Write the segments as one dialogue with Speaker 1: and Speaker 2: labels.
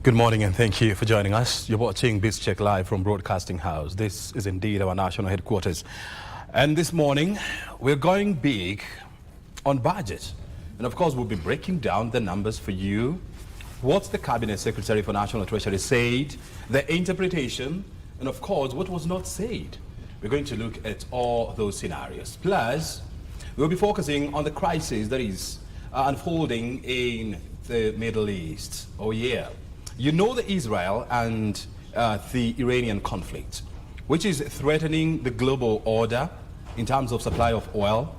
Speaker 1: Good morning and thank you for joining us. You're watching BizCheck live from Broadcasting House. This is indeed our national headquarters. And this morning, we're going big on budget. And of course, we'll be breaking down the numbers for you. What the Cabinet Secretary for National Treasury said, the interpretation, and of course, what was not said. We're going to look at all those scenarios. Plus, we'll be focusing on the crisis that is unfolding in the Middle East. Oh yeah. You know the Israel and the Iranian conflict, which is threatening the global order in terms of supply of oil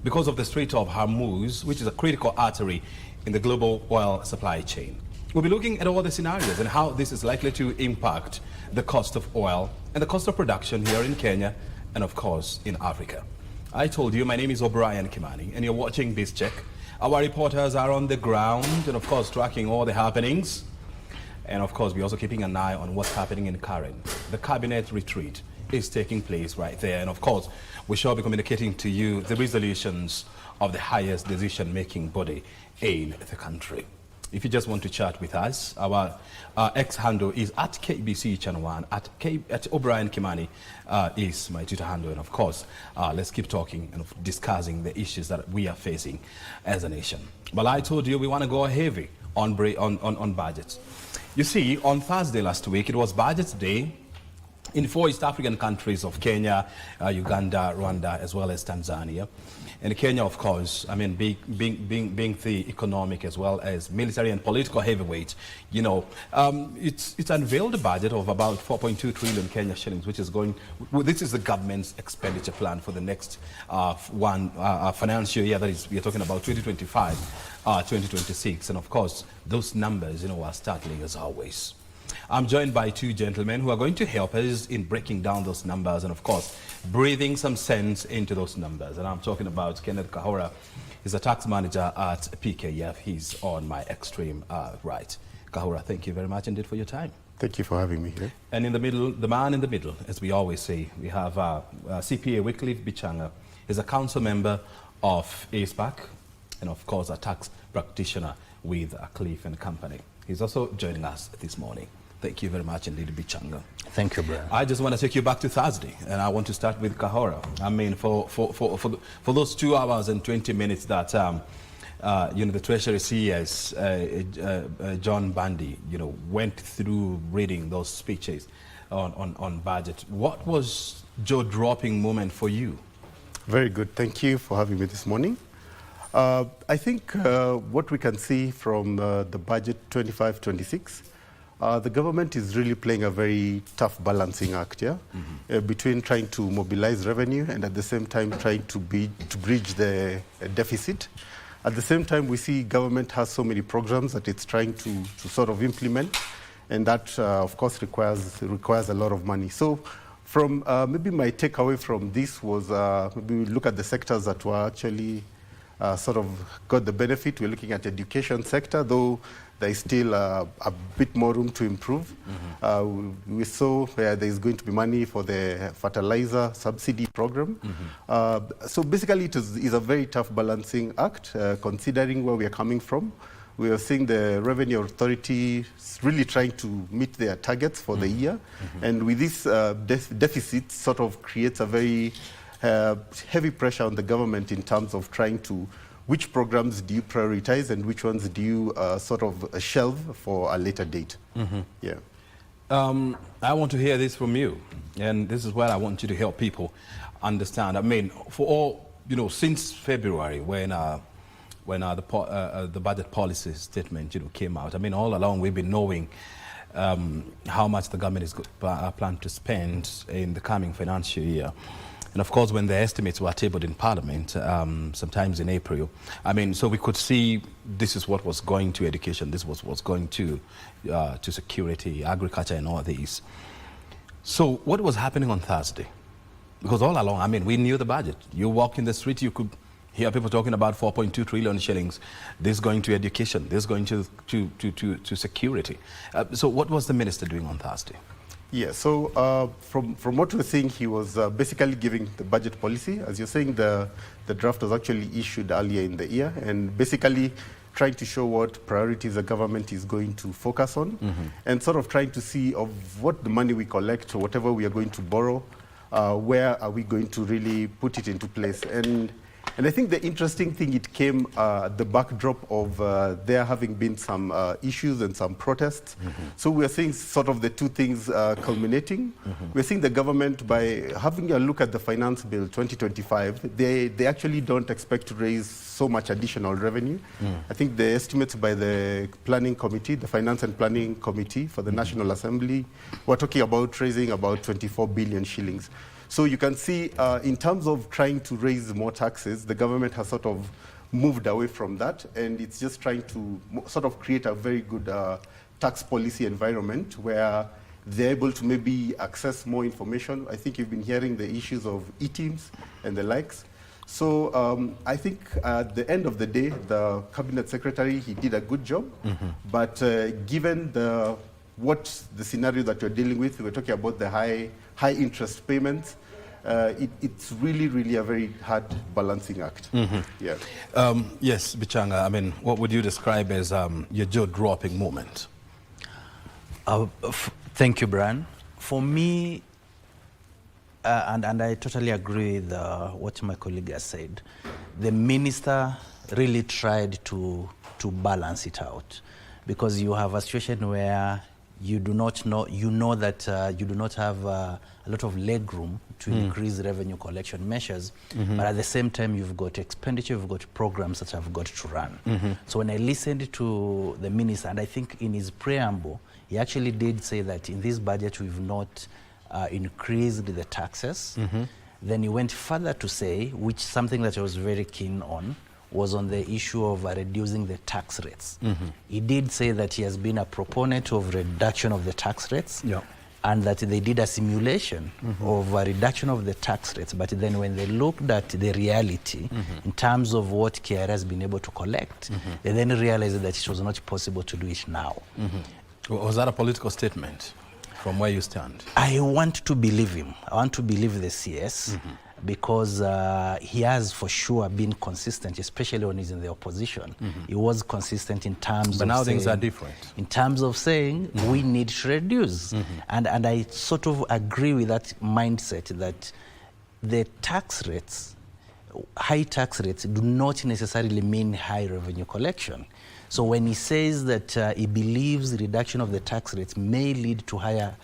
Speaker 1: because of the Strait of Hormuz, which is a critical artery in the global oil supply chain. We'll be looking at all the scenarios and how this is likely to impact the cost of oil and the cost of production here in Kenya and of course in Africa. I told you my name is O'Brien Kimani and you're watching BizCheck. Our reporters are on the ground and of course tracking all the happenings. And of course, we're also keeping an eye on what's happening in Karen. The cabinet retreat is taking place right there. And of course, we shall be communicating to you the resolutions of the highest decision-making body in the country. If you just want to chat with us, our X handle is at KBC Channel 1, at O'Brien Kimani is my Twitter handle. And of course, let's keep talking and discussing the issues that we are facing as a nation. But I told you we want to go heavy on budgets. You see, on Thursday last week, it was Budget Day in 4 East African countries of Kenya, Uganda, Rwanda, as well as Tanzania. And Kenya, of course, I mean, being the economic as well as military and political heavyweight, you know, it's unveiled a budget of about 4.2 trillion Kenya shillings, which is going, this is the government's expenditure plan for the next financial year, that is, we're talking about 2025, 2026. And of course, those numbers, you know, are startling as always. I'm joined by two gentlemen who are going to help us in breaking down those numbers and, of course, breathing some sense into those numbers. And I'm talking about Kenneth Kahora. He's a tax manager at PKF. He's on my extreme right. Kahora, thank you very much indeed for your time.
Speaker 2: Thank you for having me here.
Speaker 1: And in the middle, the man in the middle, as we always say, we have CPA Wycliffe Bichanga. He's a council member of ASPAC and, of course, a tax practitioner with Cliff and Company. He's also joining us this morning. Thank you very much indeed, Bichanga.
Speaker 3: Thank you, Brian.
Speaker 1: I just want to take you back to Thursday, and I want to start with Kahora. I mean, for those 2 hours and 20 minutes that you know, the Treasury CS, John Bundy, you know, went through reading those speeches on budget. What was jaw-dropping moment for you?
Speaker 2: Very good. Thank you for having me this morning. I think what we can see from the budget 25-26, the government is really playing a very tough balancing act here, between trying to mobilize revenue and at the same time trying to bridge the deficit. At the same time, we see government has so many programs that it's trying to sort of implement, and that, of course, requires a lot of money. So from maybe my takeaway from this was maybe we look at the sectors that were actually sort of got the benefit. We're looking at education sector, though there is still a bit more room to improve. We saw there is going to be money for the fertilizer subsidy program. So basically it is a very tough balancing act, considering where we are coming from. We are seeing the revenue authority really trying to meet their targets for the year. And with this deficit sort of creates a very heavy pressure on the government in terms of trying to, which programs do you prioritize and which ones do you sort of shelve for a later date? Yeah.
Speaker 1: I want to hear this from you, and this is where I want you to help people understand. I mean, for all, you know, since February when the budget policy statement, you know, came out, I mean, all along we've been knowing how much the government is planned to spend in the coming financial year. And of course, when the estimates were tabled in Parliament, sometimes in April, I mean, so we could see this is what was going to education, this was what's going to security, agriculture, and all these. So what was happening on Thursday? Because all along, I mean, we knew the budget. You walk in the street, you could hear people talking about 4.2 trillion shillings. This going to education, this going to security. So what was the minister doing on Thursday?
Speaker 2: Yeah, so from what we're seeing, he was basically giving the budget policy. As you're saying, the draft was actually issued earlier in the year, and basically trying to show what priorities the government is going to focus on, and sort of trying to see of what the money we collect or whatever we are going to borrow, where are we going to really put it into place. And I think the interesting thing, it came the backdrop of there having been some issues and some protests. So we are seeing sort of the two things culminating. We're seeing the government, by having a look at the finance bill 2025, they actually don't expect to raise so much additional revenue. I think the estimates by the planning committee, the finance and planning committee for the National Assembly, we're talking about raising about 24 billion shillings. So you can see, in terms of trying to raise more taxes, the government has sort of moved away from that, and it's just trying to sort of create a very good tax policy environment where they're able to maybe access more information. I think you've been hearing the issues of e-teams and the likes. So I think at the end of the day, the cabinet secretary, he did a good job, but given what the scenario that you're dealing with, we're talking about the high interest payments. It's really a very hard balancing act. Yeah.
Speaker 1: Yes, Bichanga, I mean, what would you describe as your jaw-dropping moment?
Speaker 3: Thank you, Brian. For me, and I totally agree with what my colleague has said, the minister really tried to balance it out, because you have a situation where you do not know, that you do not have a lot of leg room to increase revenue collection measures, but at the same time you've got expenditure, you've got programs that have got to run. So when I listened to the minister, and I think in his preamble, he actually did say that in this budget we've not increased the taxes. Then he went further to say, which something that I was very keen on, was on the issue of reducing the tax rates. He did say that he has been a proponent of reduction of the tax rates, and that they did a simulation of a reduction of the tax rates, but then when they looked at the reality in terms of what KRA has been able to collect, they then realized that it was not possible to do it now.
Speaker 1: Was that a political statement from where you stand?
Speaker 3: I want to believe him. I want to believe the CS. Because he has for sure been consistent, especially when he's in the opposition. He was consistent in terms
Speaker 1: but
Speaker 3: of
Speaker 1: now
Speaker 3: saying,
Speaker 1: things are different.
Speaker 3: In terms of saying we need to reduce. And I sort of agree with that mindset that the tax rates, high tax rates, do not necessarily mean high revenue collection. So when he says that he believes reduction of the tax rates may lead to higher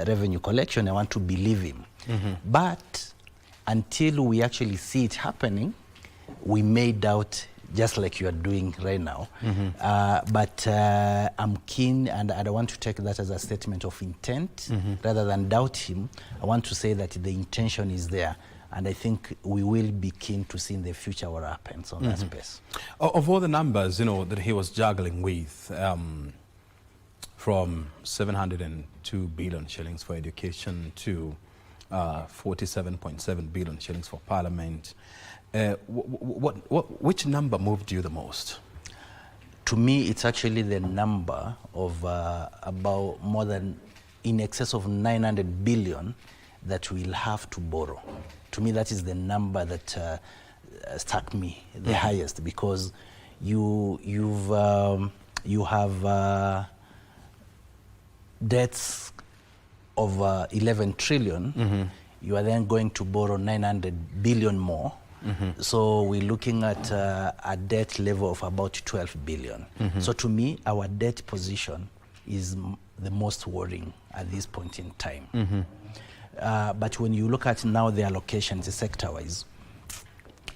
Speaker 3: revenue collection, I want to believe him. But until we actually see it happening, we may doubt, just like you are doing right now. But I'm keen, and I want to take that as a statement of intent rather than doubt him. I want to say that the intention is there, and I think we will be keen to see in the future what happens on that space.
Speaker 1: Of all the numbers, that he was juggling with, from 702 billion shillings for education to 47.7 billion shillings for Parliament. Which number moved you the most?
Speaker 3: To me, it's actually the number of about more than in excess of 900 billion that we'll have to borrow. To me, that is the number that struck me the highest, because you have debts of 11 trillion, you are then going to borrow 900 billion more. So we're looking at a debt level of about 12 billion. So to me, our debt position is the most worrying at this point in time. But when you look at now the allocations sector-wise,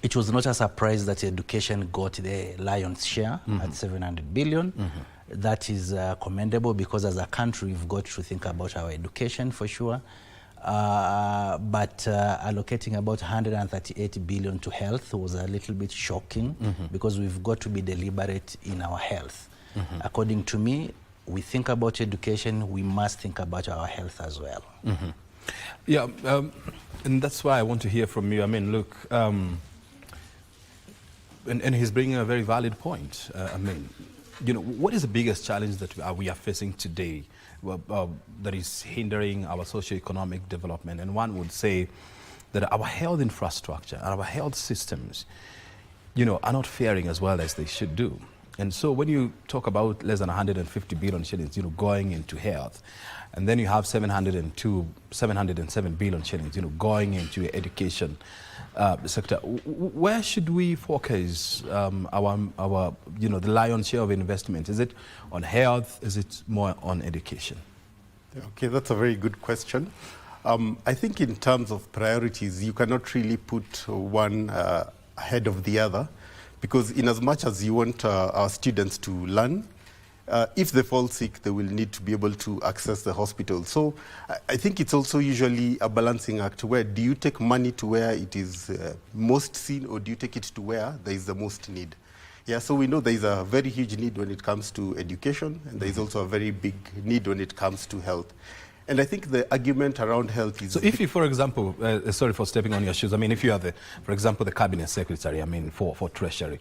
Speaker 3: it was not a surprise that education got the lion's share at 700 billion. That is commendable, because as a country we've got to think about our education for sure. But allocating about 138 billion to health was a little bit shocking, because we've got to be deliberate in our health. According to me, we think about education, we must think about our health as well.
Speaker 1: Yeah, and that's why I want to hear from you. I mean, look, and he's bringing a very valid point. I mean, what is the biggest challenge that we are facing today that is hindering our socio-economic development? And one would say that our health infrastructure and our health systems, are not faring as well as they should do. And so when you talk about less than 150 billion shillings, going into health, and then you have 707 billion shillings, going into education sector, where should we focus our the lion's share of investment? Is it on health? Is it more on education?
Speaker 2: Okay, that's a very good question. I think in terms of priorities, you cannot really put one ahead of the other, because in as much as you want our students to learn, if they fall sick, they will need to be able to access the hospital. So I think it's also usually a balancing act. Where do you take money to where it is most seen, or do you take it to where there is the most need? Yeah, so we know there is a very huge need when it comes to education, and there is also a very big need when it comes to health. And I think the argument around health is...
Speaker 1: So if you, for example, sorry for stepping on your shoes, I mean, if you are, for example, the cabinet secretary, I mean, for Treasury,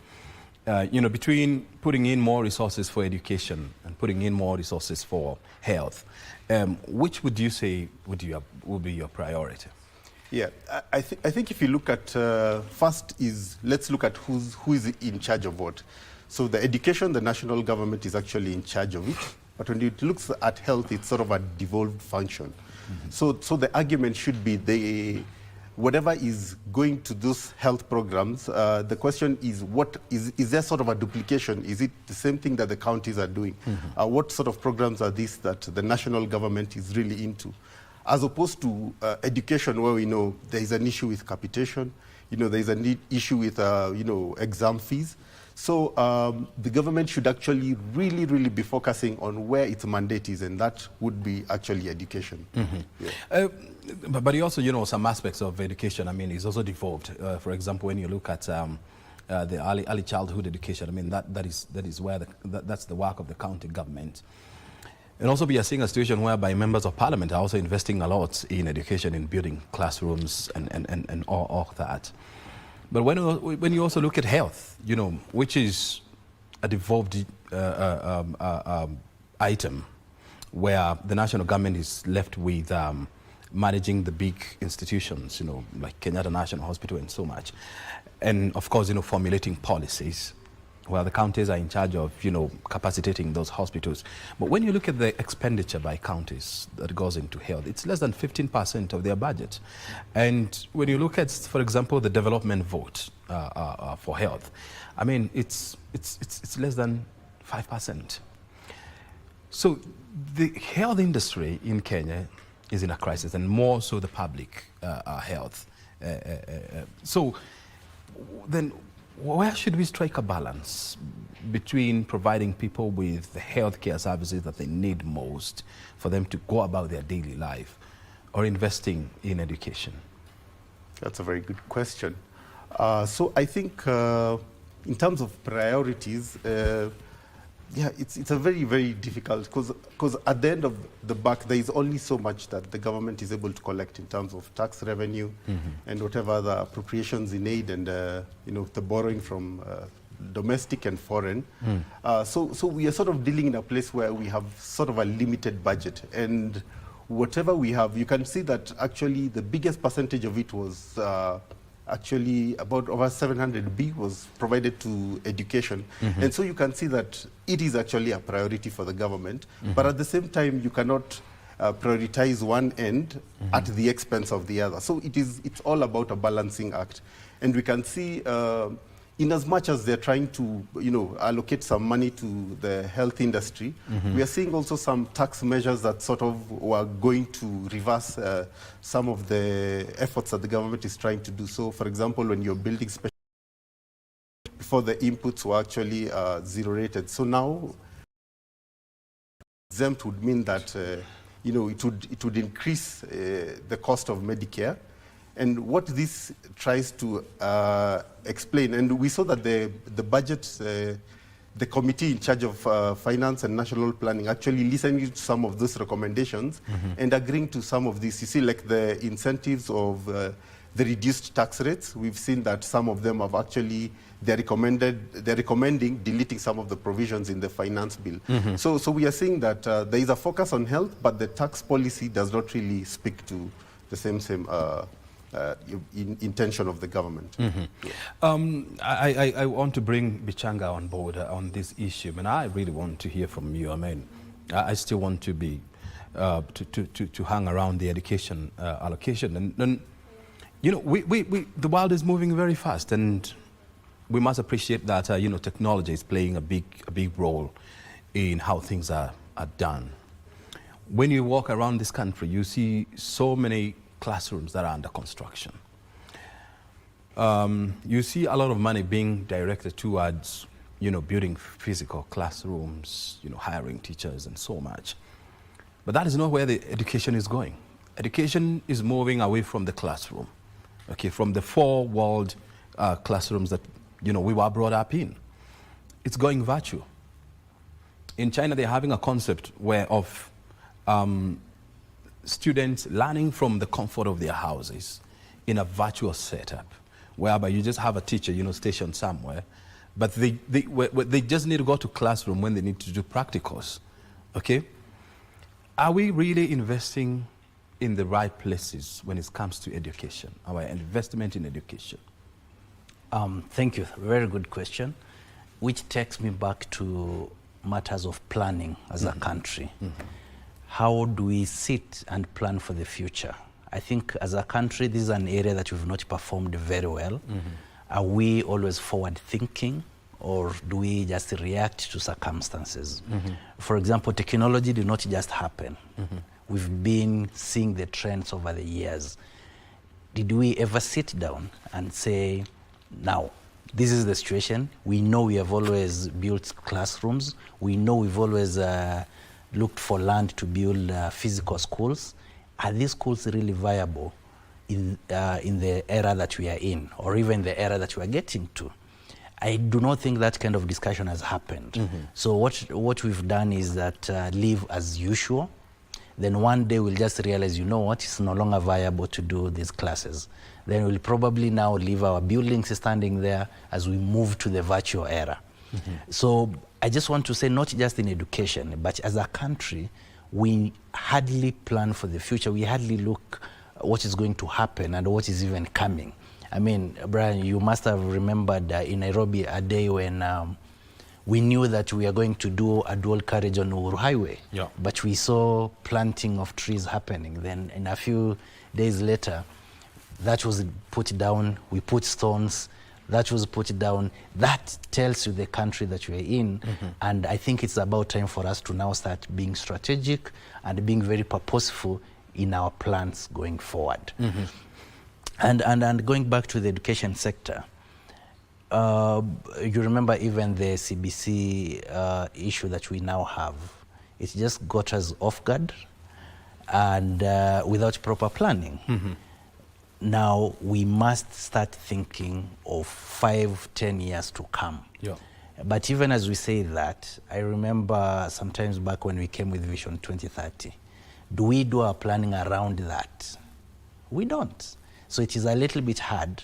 Speaker 1: between putting in more resources for education and putting in more resources for health, which would you say would be your priority?
Speaker 2: Yeah, I think if you look at, first is, let's look at who is in charge of what. So the education, the national government is actually in charge of it. But when it looks at health, it's sort of a devolved function. Mm-hmm. So the argument should be whatever is going to those health programs, the question is, is there sort of a duplication? Is it the same thing that the counties are doing? Mm-hmm. What sort of programs are these that the national government is really into? As opposed to education, where we know there is an issue with capitation, there is an issue with exam fees. So the government should actually really, really be focusing on where its mandate is, and that would be actually education. Mm-hmm. Yeah.
Speaker 1: But you also, some aspects of education, I mean, is also devolved. For example, when you look at the early childhood education, I mean, that is where that's the work of the county government. And also we are seeing a situation whereby members of parliament are also investing a lot in education, in building classrooms and all that. But when you also look at health, which is a devolved item, where the national government is left with managing the big institutions, like Kenyatta National Hospital and so much, and of course, formulating policies, where the counties are in charge of, capacitating those hospitals. But when you look at the expenditure by counties that goes into health, it's less than 15% of their budget. And when you look at, for example, the development vote for health, I mean, it's less than 5%. So the health industry in Kenya is in a crisis, and more so the public health. So then, where should we strike a balance between providing people with the healthcare services that they need most for them to go about their daily life, or investing in education?
Speaker 2: That's a very good question. So I think in terms of priorities, it's a very, very difficult, because at the end of the buck, there is only so much that the government is able to collect in terms of tax revenue, mm-hmm. and whatever other appropriations in aid and the borrowing from domestic and foreign. Mm. So we are sort of dealing in a place where we have sort of a limited budget, and whatever we have, you can see that actually the biggest percentage of it was actually about over 700B was provided to education. Mm-hmm. And so you can see that it is actually a priority for the government, mm-hmm. but at the same time you cannot prioritize one end, mm-hmm. at the expense of the other. So it's all about a balancing act. And we can see in as much as they're trying to allocate some money to the health industry, mm-hmm. we are seeing also some tax measures that sort of were going to reverse some of the efforts that the government is trying to do. So, for example, when you're building special, before the inputs were actually zero rated. So now, exempt would mean that it would increase the cost of Medicare. And what this tries to explain, and we saw that the budget, the committee in charge of finance and national planning actually listening to some of those recommendations, mm-hmm. and agreeing to some of these. You see, like the incentives of the reduced tax rates, we've seen that some of them have actually, they're recommending deleting some of the provisions in the finance bill. Mm-hmm. So we are seeing that there is a focus on health, but the tax policy does not really speak to the same intention of the government.
Speaker 1: I want to bring Bichanga on board on this issue, and I really want to hear from you. I mean, I still want to be to hang around the education allocation, and you know, the world is moving very fast, and we must appreciate that you know, technology is playing a big role in how things are done. When you walk around this country, you see so many classrooms that are under construction. You see a lot of money being directed towards, you know, building physical classrooms, you know, hiring teachers and so much. But that is not where the education is going. Education is moving away from the classroom, okay, from the four-walled classrooms that, you know, we were brought up in. It's going virtual. In China, they're having a concept of students learning from the comfort of their houses in a virtual setup, whereby you just have a teacher, you know, stationed somewhere, but they just need to go to classroom when they need to do practicals, okay? Are we really investing in the right places when it comes to education, our investment in education?
Speaker 3: Thank you. Very good question, which takes me back to matters of planning as a country. How do we sit and plan for the future? I think as a country, this is an area that we've not performed very well. Are we always forward thinking, or do we just react to circumstances? For example, technology did not just happen. We've been seeing the trends over the years. Did we ever sit down and say, now, this is the situation. We know we have always built classrooms. We know we've always looked for land to build physical schools. Are these schools really viable in the era that we are in, or even the era that we are getting to? I do not think that kind of discussion has happened. So what we've done is that live as usual. Then one day we'll just realize, you know what, it's no longer viable to do these classes. Then we'll probably now leave our buildings standing there as we move to the virtual era. So I just want to say, not just in education, but as a country, we hardly plan for the future. We hardly look what is going to happen and what is even coming. I mean, Brian, you must have remembered in Nairobi a day when we knew that we are going to do a dual carriage on Uhuru Highway, but we saw planting of trees happening. Then in a few days later, that was put down, we put stones, that was put down. That tells you the country that we are in, and I think it's about time for us to now start being strategic and being very purposeful in our plans going forward. And going back to the education sector, you remember even the CBC issue that we now have. It just got us off guard and without proper planning. Now we must start thinking of 5-10 years to come. But even as we say that, I remember sometimes back when we came with Vision 2030, do we do our planning around that? We don't. So it is a little bit hard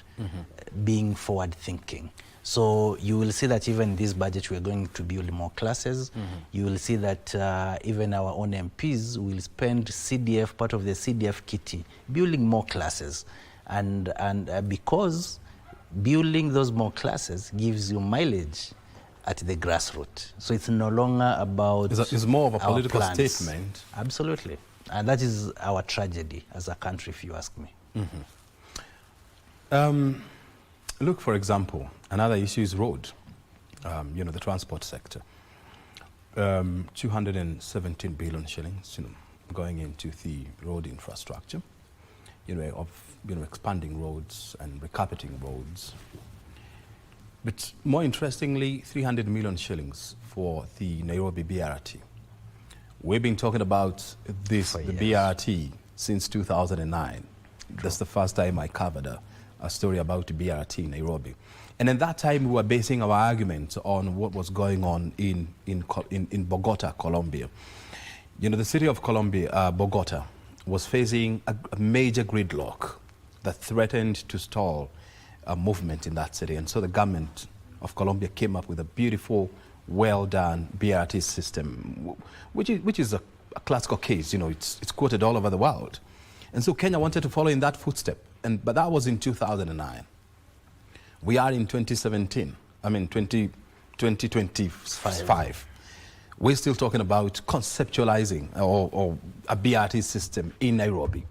Speaker 3: being forward thinking. So you will see that even in this budget, we're going to build more classes. You will see that even our own MPs will spend CDF, part of the CDF kitty, building more classes. And because building those more classes gives you mileage at the grassroots. So it's no longer about
Speaker 1: It's more of a political
Speaker 3: plans.
Speaker 1: statement.
Speaker 3: Absolutely. And that is our tragedy as a country, if you ask me.
Speaker 1: Look, for example, another issue is road, you know, the transport sector. 217 billion shillings, you know, going into the road infrastructure, expanding roads and recarpeting roads. But more interestingly, 300 million shillings for the Nairobi BRT. We've been talking about the BRT since 2009. That's the first time I covered a story about the BRT in Nairobi. And at that time, we were basing our arguments on what was going on in Bogota, Colombia. You know, the city of Bogota, was facing a major gridlock that threatened to stall movement in that city. And so the government of Colombia came up with a beautiful, well-done BRT system, which is a classical case. You know, it's quoted all over the world. And so Kenya wanted to follow in that footstep. but that was in 2009. We are in 2017, 2025. We're still talking about conceptualizing or a BRT system in Nairobi.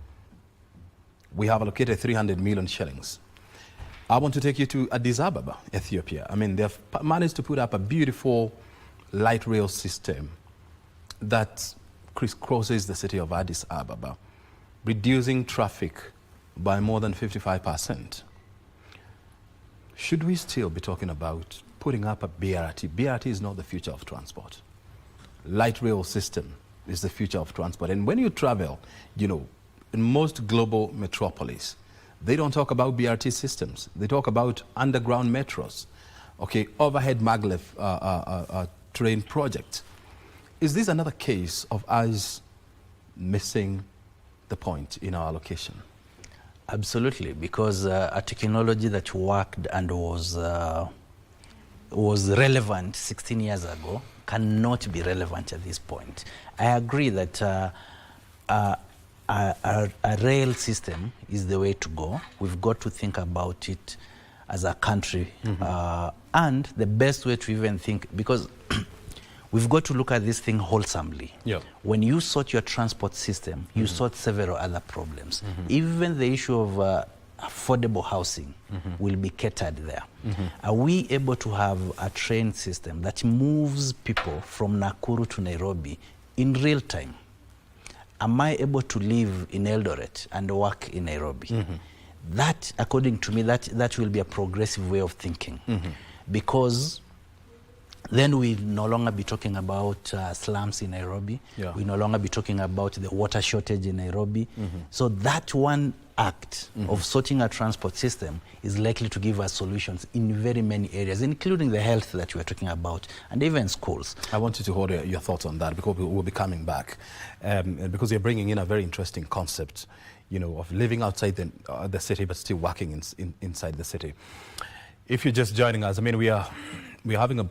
Speaker 1: We have allocated 300 million shillings. I want to take you to Addis Ababa, Ethiopia. They've managed to put up a beautiful light rail system that crisscrosses the city of Addis Ababa, reducing traffic by more than 55%. Should we still be talking about putting up a BRT? BRT is not the future of transport. Light rail system is the future of transport. And when you travel, in most global metropolis, they don't talk about BRT systems. They talk about underground metros, okay, overhead maglev train project. Is this another case of us missing the point in our allocation?
Speaker 3: Absolutely, because a technology that worked and was relevant 16 years ago cannot be relevant at this point. I agree that a rail system is the way to go. We've got to think about it as a country. And the best way to even think, because we've got to look at this thing wholesomely.
Speaker 1: Yeah.
Speaker 3: When you sort your transport system, you sort several other problems. Even the issue of affordable housing will be catered there. Are we able to have a train system that moves people from Nakuru to Nairobi in real time? Am I able to live in Eldoret and work in Nairobi? That, according to me, that will be a progressive way of thinking. Because then we'll no longer be talking about slums in Nairobi.
Speaker 1: Yeah.
Speaker 3: We'll no longer be talking about the water shortage in Nairobi. So that one act of sorting a transport system is likely to give us solutions in very many areas, including the health that you were talking about, and even schools.
Speaker 1: I want you to hold your thoughts on that, because we'll be coming back. Because you're bringing in a very interesting concept, of living outside the city but still working inside the city. If you're just joining us, we're having a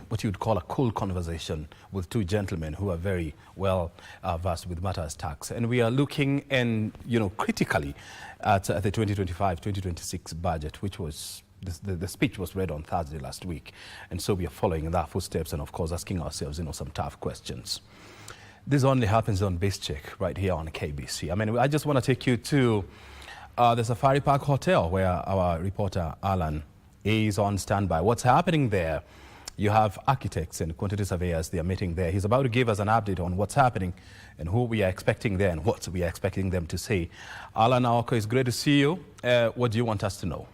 Speaker 1: what you'd call a cool conversation with two gentlemen who are very well versed with matters tax, and we are looking critically at the 2025-2026 budget, which was the speech was read on Thursday last week, and so we are following in their footsteps and of course asking ourselves some tough questions. This only happens on Biz Check right here on KBC. I just want to take you to the Safari Park Hotel, where our reporter Alan is on standby. What's happening there? You have architects and quantity surveyors. They are meeting there. He's about to give us an update on what's happening and who we are expecting there and what we are expecting them to say. Alan Aoko, it's great to see you. What do you want us to know?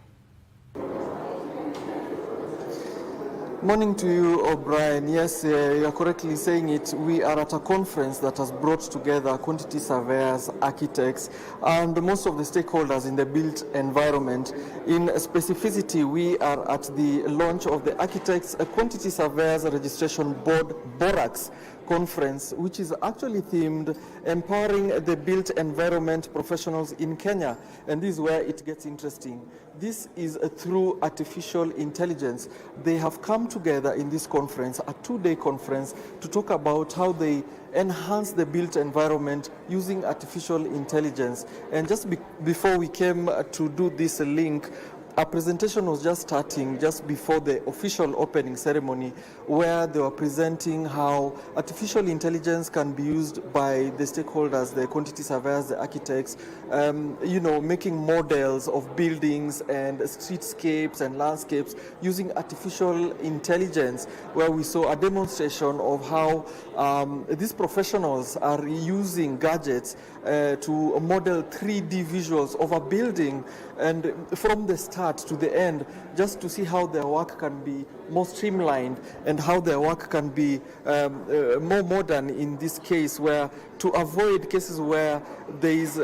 Speaker 4: Morning to you, O'Brien. Yes, you are correctly saying it. We are at a conference that has brought together quantity surveyors, architects, and most of the stakeholders in the built environment. In specificity, we are at the launch of the Architects Quantity Surveyors Registration Board, BORAX, conference, which is actually themed empowering the built environment professionals in Kenya. And this is where it gets interesting. This is through artificial intelligence. They have come together in this conference, a two-day conference, to talk about how they enhance the built environment using artificial intelligence. And just before we came to do this link, a presentation was just starting just before the official opening ceremony, where they were presenting how artificial intelligence can be used by the stakeholders, the quantity surveyors, the architects, making models of buildings and streetscapes and landscapes using artificial intelligence, where we saw a demonstration of how these professionals are using gadgets to model 3D visuals of a building, and from the start to the end, just to see how their work can be more streamlined and how their work can be more modern in this case, where to avoid cases where there is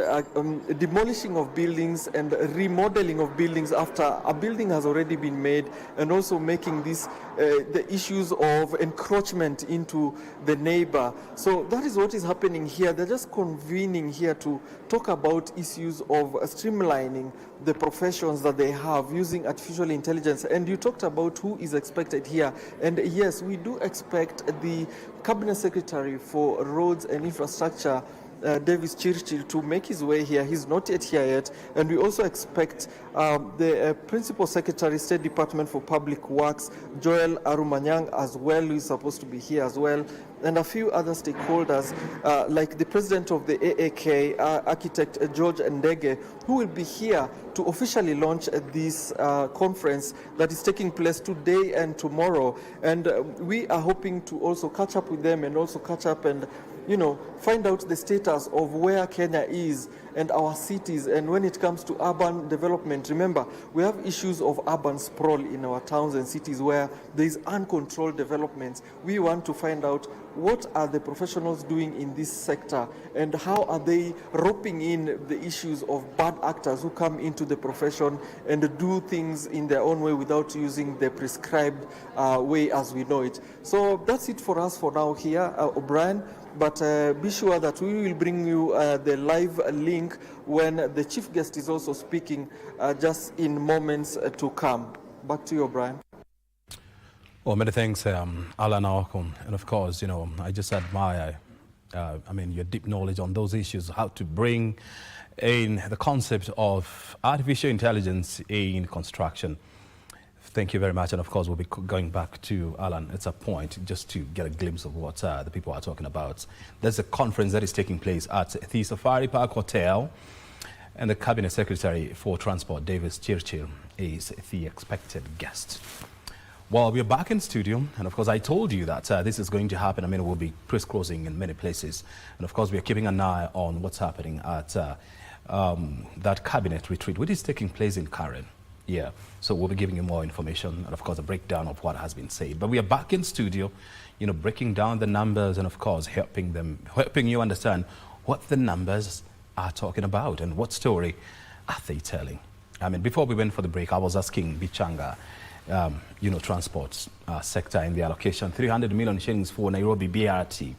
Speaker 4: demolishing of buildings and remodeling of buildings after a building has already been made, and also making this the issues of encroachment into the neighbor. So that is what is happening here. They're just convening here to talk about issues of streamlining the professions that they have using artificial intelligence. And you talked about who is expected here. And yes, we do expect the Cabinet Secretary for Roads and Infrastructure, Davis Chirchir to make his way here. He's not yet here yet. And we also expect the Principal Secretary, State Department for Public Works, Joel Arumanyang, as well, who is supposed to be here as well, and a few other stakeholders, like the president of the AAK, architect George Ndege, who will be here to officially launch this conference that is taking place today and tomorrow. And we are hoping to also catch up with them and also catch up and, you know, find out the status of where Kenya is and our cities. And when it comes to urban development, remember, we have issues of urban sprawl in our towns and cities where there is uncontrolled developments. We want to find out what are the professionals doing in this sector and how are they roping in the issues of bad actors who come into the profession and do things in their own way without using the prescribed way as we know it. So that's it for us for now here, O'Brien. But be sure that we will bring you the live link when the chief guest is also speaking just in moments to come. Back to you, O'Brien.
Speaker 1: Well, many thanks, Alan Aokun. And of course, you know, I just admire, your deep knowledge on those issues, how to bring in the concept of artificial intelligence in construction. Thank you very much. And of course, we'll be going back to Alan at some point just to get a glimpse of what the people are talking about. There's a conference that is taking place at the Safari Park Hotel, and the Cabinet Secretary for Transport, Davis Chirchir, is the expected guest. Well, we're back in studio, and of course I told you that this is going to happen. We'll be crisscrossing in many places. And of course we're keeping an eye on what's happening at that cabinet retreat, which is taking place in Karen. Yeah, so we'll be giving you more information and of course a breakdown of what has been said. But we are back in studio, you know, breaking down the numbers and of course helping you understand what the numbers are talking about and what story are they telling. Before we went for the break, I was asking Bichanga, transport sector in the allocation, 300 million shillings for Nairobi BRT.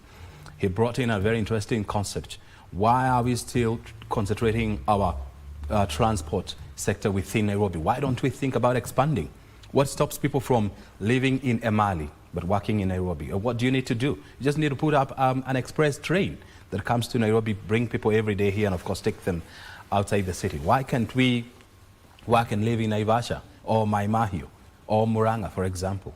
Speaker 1: He brought in a very interesting concept. Why are we still concentrating our transport sector within Nairobi? Why don't we think about expanding? What stops people from living in Emali but working in Nairobi? Or what do you need to do? You just need to put up an express train that comes to Nairobi, bring people every day here and of course take them outside the city. Why can't we work and live in Naivasha or Mai Mahiu or Muranga, for example?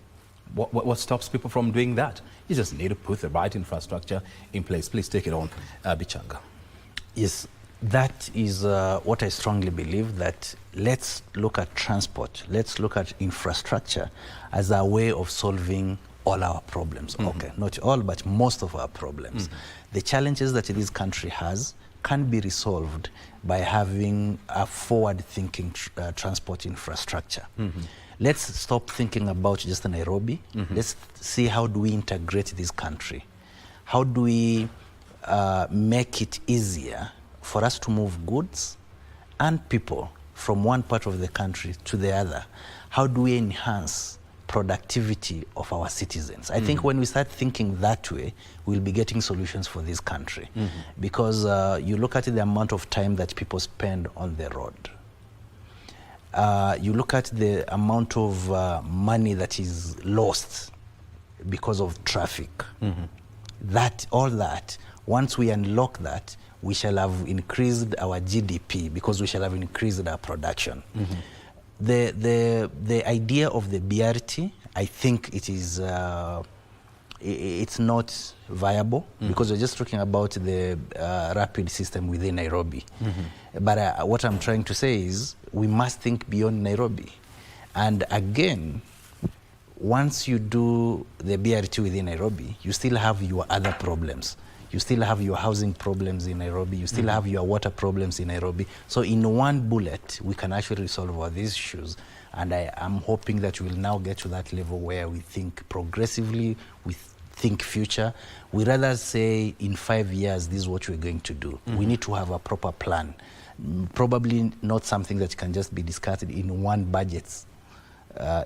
Speaker 1: What stops people from doing that? You just need to put the right infrastructure in place. Please take it on, Bichanga.
Speaker 3: Yes, that is what I strongly believe, that let's look at transport, let's look at infrastructure as a way of solving all our problems. Mm-hmm. Okay, not all, but most of our problems. Mm-hmm. The challenges that this country has can be resolved by having a forward-thinking transport infrastructure. Mm-hmm. Let's stop thinking about just Nairobi. Mm-hmm. Let's see how do we integrate this country. How do we make it easier for us to move goods and people from one part of the country to the other? How do we enhance productivity of our citizens? I think when we start thinking that way, we'll be getting solutions for this country. Mm-hmm. Because you look at the amount of time that people spend on the road. You look at the amount of money that is lost because of traffic. Mm-hmm. All that, once we unlock that, we shall have increased our GDP because we shall have increased our production. Mm-hmm. The idea of the BRT, I think it is it's not viable. Mm-hmm. Because we're just talking about the rapid system within Nairobi. Mm-hmm. But what I'm trying to say is we must think beyond Nairobi. And again, once you do the BRT within Nairobi, you still have your other problems. You still have your housing problems in Nairobi. You still have your water problems in Nairobi. So in one bullet, we can actually resolve all these issues. And I am hoping that we'll now get to that level where we think progressively, we think future. We rather say in 5 years, this is what we're going to do. Mm-hmm. We need to have a proper plan. Probably not something that can just be discussed in one budget,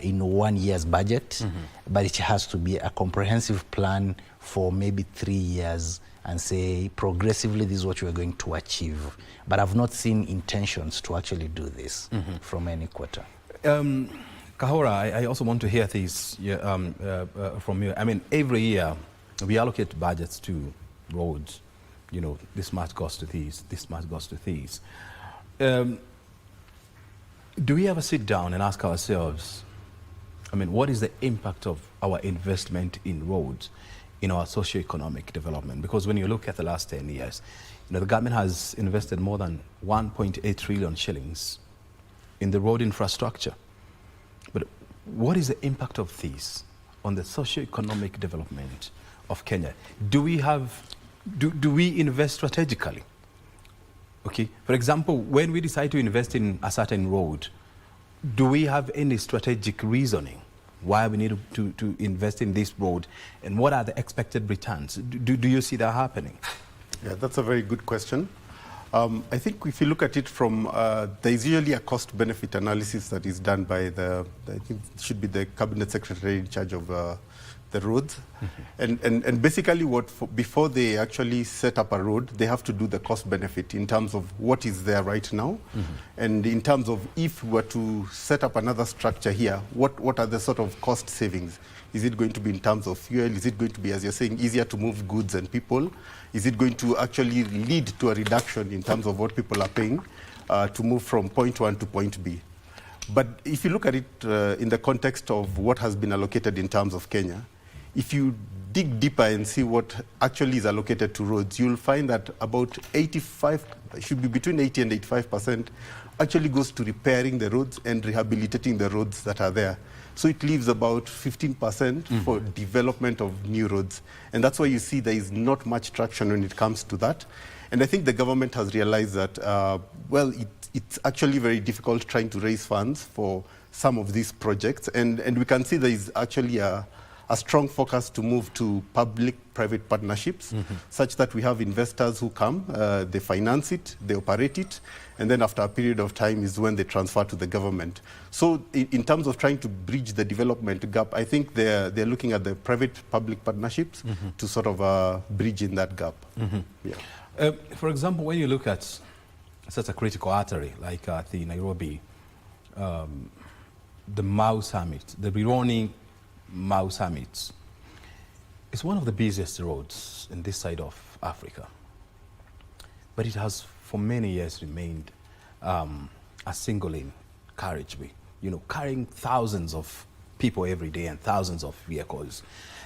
Speaker 3: in 1 year's budget, but it has to be a comprehensive plan for maybe 3 years and say progressively this is what we're going to achieve. But I've not seen intentions to actually do this from any quarter.
Speaker 1: Kahora, I also want to hear this from you. Every year we allocate budgets to roads, you know, this much goes to these, this much goes to these. Do we ever sit down and ask ourselves, I mean, what is the impact of our investment in roads in our socio-economic development? Because when you look at the last 10 years, you know, the government has invested more than 1.8 trillion shillings in the road infrastructure. But what is the impact of this on the socio-economic development of Kenya? Do we invest strategically? Okay, for example, when we decide to invest in a certain road, do we have any strategic reasoning why we need to invest in this road, and what are the expected returns? Do you see that happening?
Speaker 2: Yeah, that's a very good question. I think if you look at it from, there's usually a cost-benefit analysis that is done by I think it should be the cabinet secretary in charge of the roads. And basically before they actually set up a road, they have to do the cost-benefit in terms of what is there right now. And in terms of if we were to set up another structure here, what are the sort of cost savings? Is it going to be in terms of fuel? Is it going to be, as you're saying, easier to move goods and people? Is it going to actually lead to a reduction in terms of what people are paying to move from point one to point B? But if you look at it in the context of what has been allocated in terms of Kenya, if you dig deeper and see what actually is allocated to roads, you'll find that about 85, should be between 80 and 85% actually goes to repairing the roads and rehabilitating the roads that are there. So it leaves about 15% for development of new roads. And that's why you see there is not much traction when it comes to that. And I think the government has realized that, well, it's actually very difficult trying to raise funds for some of these projects. And we can see there is actually a strong focus to move to public-private partnerships, such that we have investors who come, they finance it, they operate it, and then after a period of time is when they transfer to the government. So in terms of trying to bridge the development gap, I think they're looking at the private-public partnerships to sort of bridge in that gap. Yeah.
Speaker 1: For example, when you look at such a critical artery like the Nairobi, the Mau Summit, the Bironi Mau Summit, it's one of the busiest roads in this side of Africa. But it has for many years remained a single-lane carriageway, you know, carrying thousands of people every day and thousands of vehicles.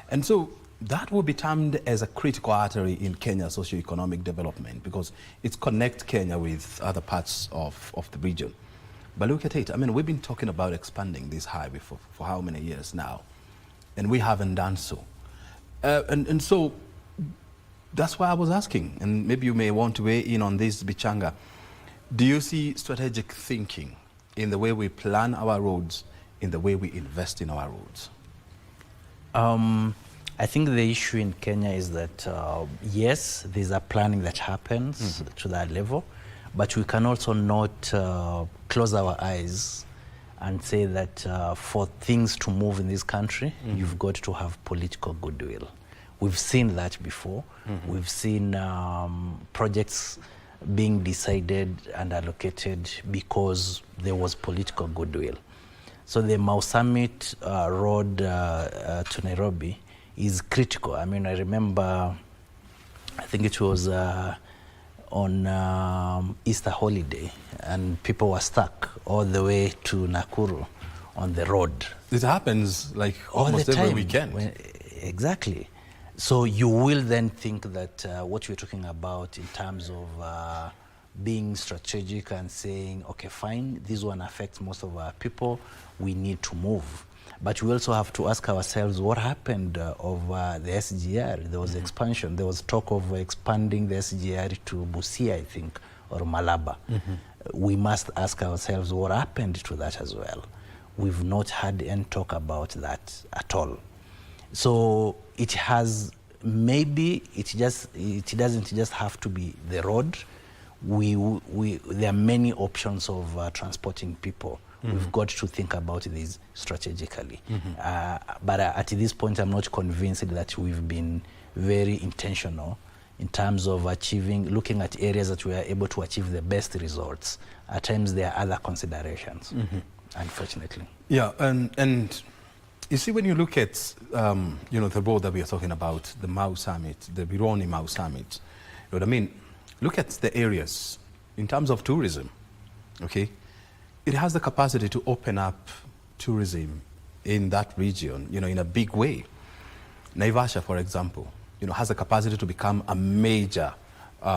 Speaker 1: And so that will be termed as a critical artery in Kenya's socio-economic development because it connects Kenya with other parts of the region. But look at it, I mean, we've been talking about expanding this highway for how many years now? And we haven't done so. And so that's why I was asking, and maybe you may want to weigh in on this, Bichanga. Do you see strategic thinking in the way we plan our roads, in the way we invest in our roads?
Speaker 3: I think the issue in Kenya is that, yes, there's a planning that happens to that level, but we can also not close our eyes and say that for things to move in this country, you've got to have political goodwill. We've seen that before. We've seen projects being decided and allocated because there was political goodwill. So the Mau Summit road to Nairobi is critical. I mean, I remember, I think it was on Easter holiday, and people were stuck all the way to Nakuru on the road.
Speaker 1: It happens like almost every weekend.
Speaker 3: Exactly. So you will then think that what you're talking about in terms of being strategic and saying, okay, fine, this one affects most of our people, we need to move. But we also have to ask ourselves what happened of the SGR. There was expansion. There was talk of expanding the SGR to Busia, I think, or Malaba. We must ask ourselves what happened to that as well. We've not had any talk about that at all. So it has, maybe it doesn't just have to be the road. There are many options of transporting people. We've got to think about this strategically. But at this point, I'm not convinced that we've been very intentional in terms of looking at areas that we are able to achieve the best results. At times, there are other considerations, unfortunately.
Speaker 1: Yeah, and you see, when you look at the road that we are talking about, the Mau Summit, the Bironi Mau Summit, know what I mean? Look at the areas in terms of tourism, okay? It has the capacity to open up tourism in that region, you know, in a big way. Naivasha, for example, you know, has the capacity to become a major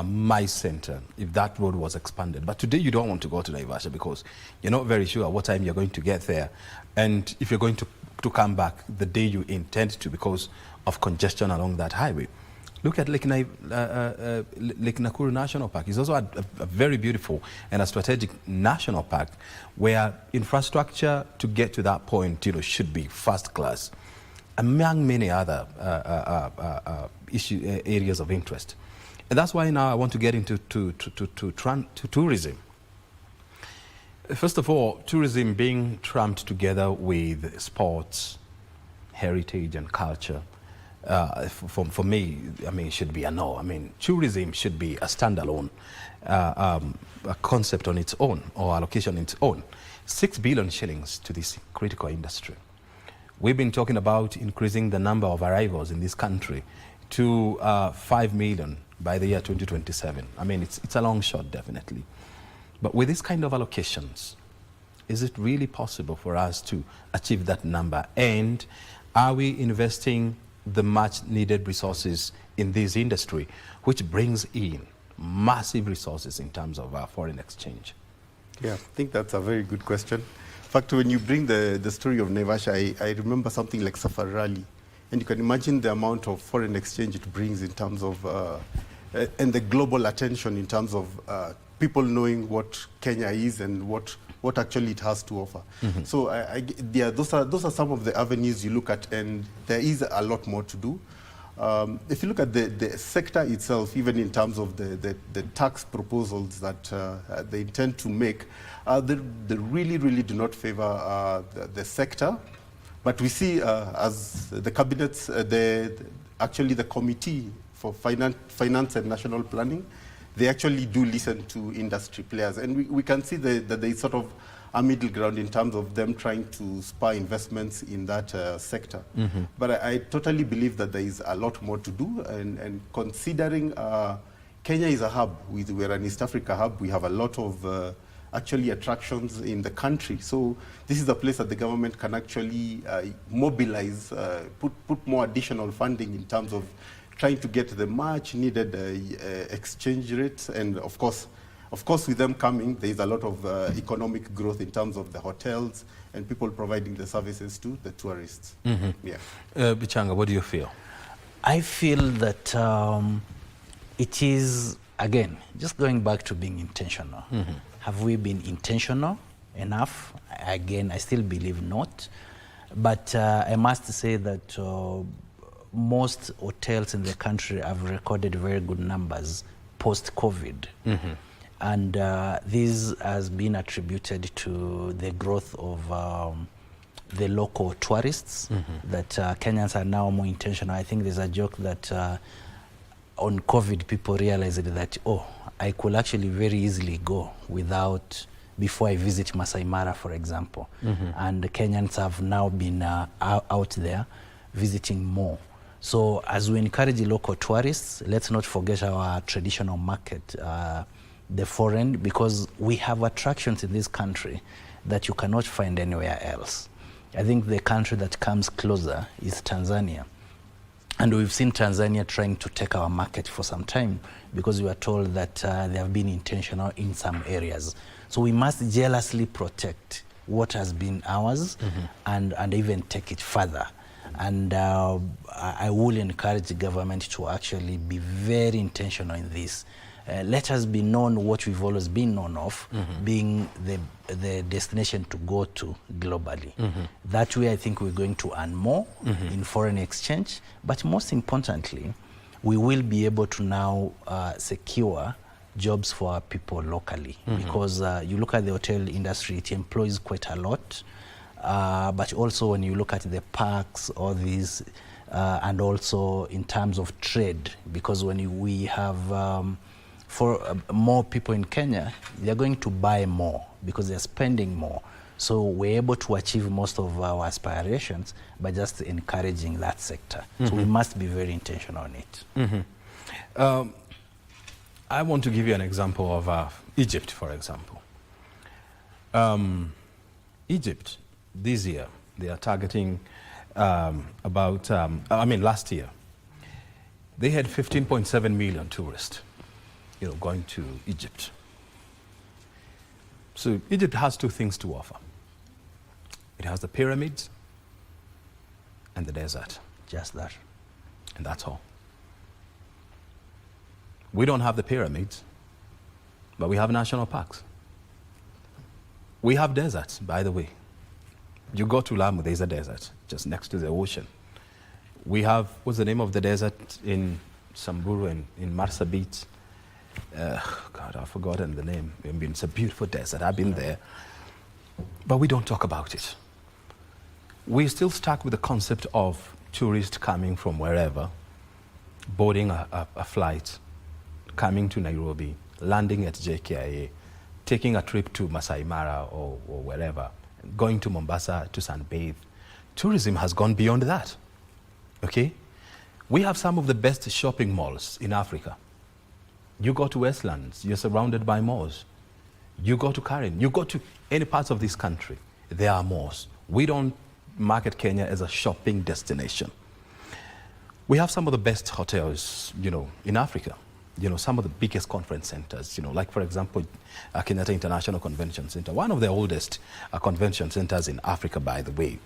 Speaker 1: MICE center if that road was expanded. But today you don't want to go to Naivasha because you're not very sure what time you're going to get there and if you're going to come back the day you intend to because of congestion along that highway. Look at Lake Nakuru National Park. It's also a very beautiful and a strategic national park where infrastructure to get to that point, you know, should be first class, among many other areas of interest. And that's why now I want to get into tourism. First of all, tourism being trumped together with sports, heritage and culture. For me, I mean, it should be a no. I mean, tourism should be a standalone a concept on its own or allocation on its own. 6 billion shillings to this critical industry. We've been talking about increasing the number of arrivals in this country to 5 million by the year 2027. I mean, it's a long shot, definitely. But with this kind of allocations, is it really possible for us to achieve that number? And are we investing the much needed resources in this industry, which brings in massive resources in terms of foreign exchange?
Speaker 2: Yeah, I think that's a very good question. In fact, when you bring the story of Naivasha, I remember something like Safari Rally. And you can imagine the amount of foreign exchange it brings in terms of, and the global attention in terms of people knowing what Kenya is and what actually it has to offer. Mm-hmm. So yeah, those are some of the avenues you look at, and there is a lot more to do. If you look at the sector itself, even in terms of the tax proposals that they intend to make, they really do not favor the sector. But we see as the cabinets, actually the Committee for Finance and National Planning, they actually do listen to industry players. And we can see that there is sort of a middle ground in terms of them trying to spur investments in that sector. Mm-hmm. But I totally believe that there is a lot more to do. And considering Kenya is a hub, we're an East Africa hub, we have a lot of actually attractions in the country. So this is a place that the government can actually mobilize, put more additional funding in terms of trying to get the much needed exchange rates. And of course with them coming, there is a lot of economic growth in terms of the hotels and people providing the services to the tourists. Mm-hmm. Yeah.
Speaker 1: Bichanga, what do you feel?
Speaker 3: I feel that it is, again, just going back to being intentional. Mm-hmm. Have we been intentional enough? Again, I still believe not. But I must say that most hotels in the country have recorded very good numbers post-COVID. Mm-hmm. And this has been attributed to the growth of the local tourists, mm-hmm. that Kenyans are now more intentional. I think there's a joke that on COVID, people realized that, oh, I could actually very easily go before I visit Masai Mara, for example. Mm-hmm. And Kenyans have now been out there visiting more. So as we encourage local tourists, let's not forget our traditional market, the foreign, because we have attractions in this country that you cannot find anywhere else. I think the country that comes closer is Tanzania. And we've seen Tanzania trying to take our market for some time because we are told that they have been intentional in some areas. So we must jealously protect what has been ours, mm-hmm. and even take it further. And I will encourage the government to actually be very intentional in this. Let us be known what we've always been known of, mm-hmm. being the destination to go to globally. Mm-hmm. That way I think we're going to earn more, mm-hmm. in foreign exchange, but most importantly, we will be able to now secure jobs for our people locally, mm-hmm. because you look at the hotel industry, it employs quite a lot, but also when you look at the parks, all these, and also in terms of trade, because when we have for more people in Kenya, they're going to buy more because they're spending more. So we're able to achieve most of our aspirations by just encouraging that sector. Mm-hmm. So we must be very intentional on it. Mm-hmm.
Speaker 1: I want to give you an example of Egypt, for example. Egypt, this year, they are targeting last year, they had 15.7 million tourists, going to Egypt. So Egypt has two things to offer. It has the pyramids and the desert.
Speaker 3: Just that.
Speaker 1: And that's all. We don't have the pyramids, but we have national parks. We have deserts, by the way. You go to Lamu, there's a desert just next to the ocean. We have, what's the name of the desert in Samburu and in Marsabit? God, I've forgotten the name. I mean, it's a beautiful desert. I've been there. But we don't talk about it. We're still stuck with the concept of tourists coming from wherever, boarding a flight, coming to Nairobi, landing at JKIA, taking a trip to Masai Mara or wherever, going to Mombasa to sunbathe. Tourism has gone beyond that, okay? We have some of the best shopping malls in Africa. You go to Westlands, you're surrounded by malls. You go to Karen, you go to any parts of this country, there are malls. We don't market Kenya as a shopping destination. We have some of the best hotels, in Africa. Some of the biggest conference centers, like, for example, Kenyatta International Convention Center, one of the oldest convention centers in Africa, by the way.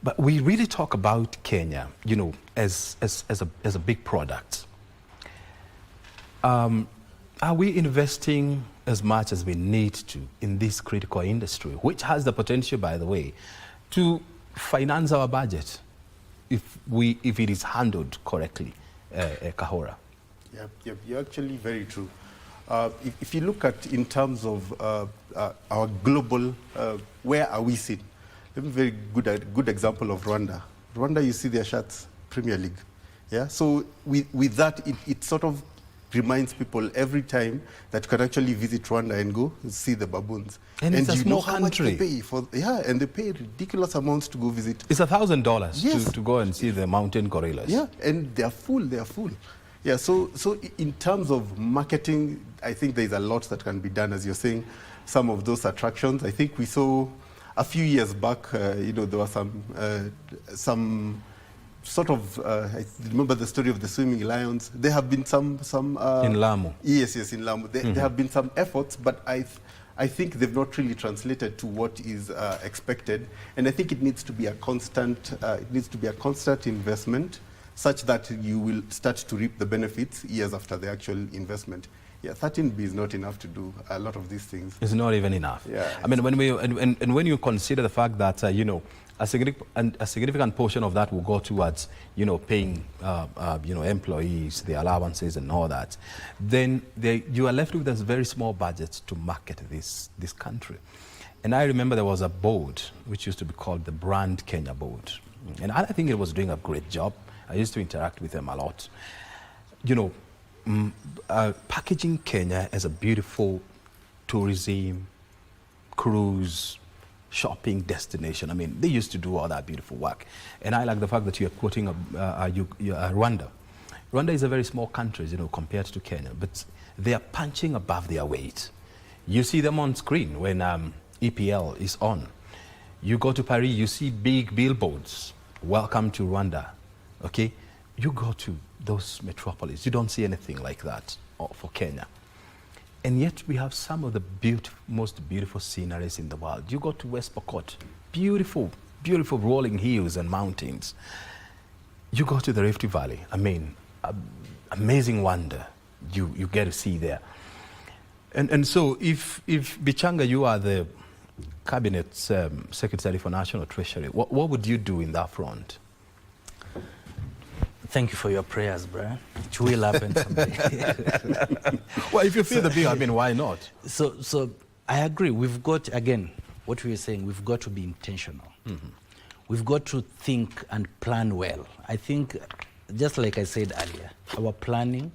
Speaker 1: But we really talk about Kenya, as a big product. Are we investing as much as we need to in this critical industry, which has the potential, by the way, to finance our budget if it is handled correctly, Kahora?
Speaker 2: Yep, you're actually very true. If you look at in terms of our global, where are we seen? Let me very good example of Rwanda. Rwanda, you see their shirts, Premier League. Yeah, so with that, it sort of reminds people every time that you can actually visit Rwanda and go see the baboons.
Speaker 1: And it's a small country.
Speaker 2: They pay for, and they pay ridiculous amounts to go visit.
Speaker 1: It's $1,000 to go and see the mountain gorillas.
Speaker 2: Yeah, and they're full. Yeah, so in terms of marketing, I think there's a lot that can be done, as you're saying. Some of those attractions, I think we saw a few years back, there were some sort of, I remember the story of the swimming lions. There have been some
Speaker 1: in Lamu.
Speaker 2: Yes, in Lamu. There have been some efforts, but I think they've not really translated to what is expected. And I think it needs to be a constant, investment, such that you will start to reap the benefits years after the actual investment. Yeah, 13B is not enough to do a lot of these things.
Speaker 1: It's not even enough.
Speaker 2: Yeah,
Speaker 1: I mean, when you consider the fact that a significant portion of that will go towards paying employees, the allowances and all that, then you are left with this very small budget to market this country. And I remember there was a board which used to be called the Brand Kenya Board, and I think it was doing a great job. I used to interact with them a lot. Packaging Kenya as a beautiful tourism, cruise, shopping destination. I mean, they used to do all that beautiful work. And I like the fact that you're quoting Rwanda. Rwanda is a very small country, compared to Kenya, but they are punching above their weight. You see them on screen when EPL is on. You go to Paris, you see big billboards, welcome to Rwanda, okay? You go to those metropolis, you don't see anything like that for Kenya. And yet we have some of the most beautiful sceneries in the world. You go to West Pokot, beautiful, beautiful rolling hills and mountains. You go to the Rift Valley, I mean, amazing wonder you get to see there. And so if Bichanga, you are the Cabinet Secretary for National Treasury, what would you do in that front?
Speaker 3: Thank you for your prayers, Brian. It will happen someday.
Speaker 1: Well, if you feel the bill, I mean, why not?
Speaker 3: So I agree. We've got, again, what we were saying, we've got to be intentional. Mm-hmm. We've got to think and plan well. I think, just like I said earlier, our planning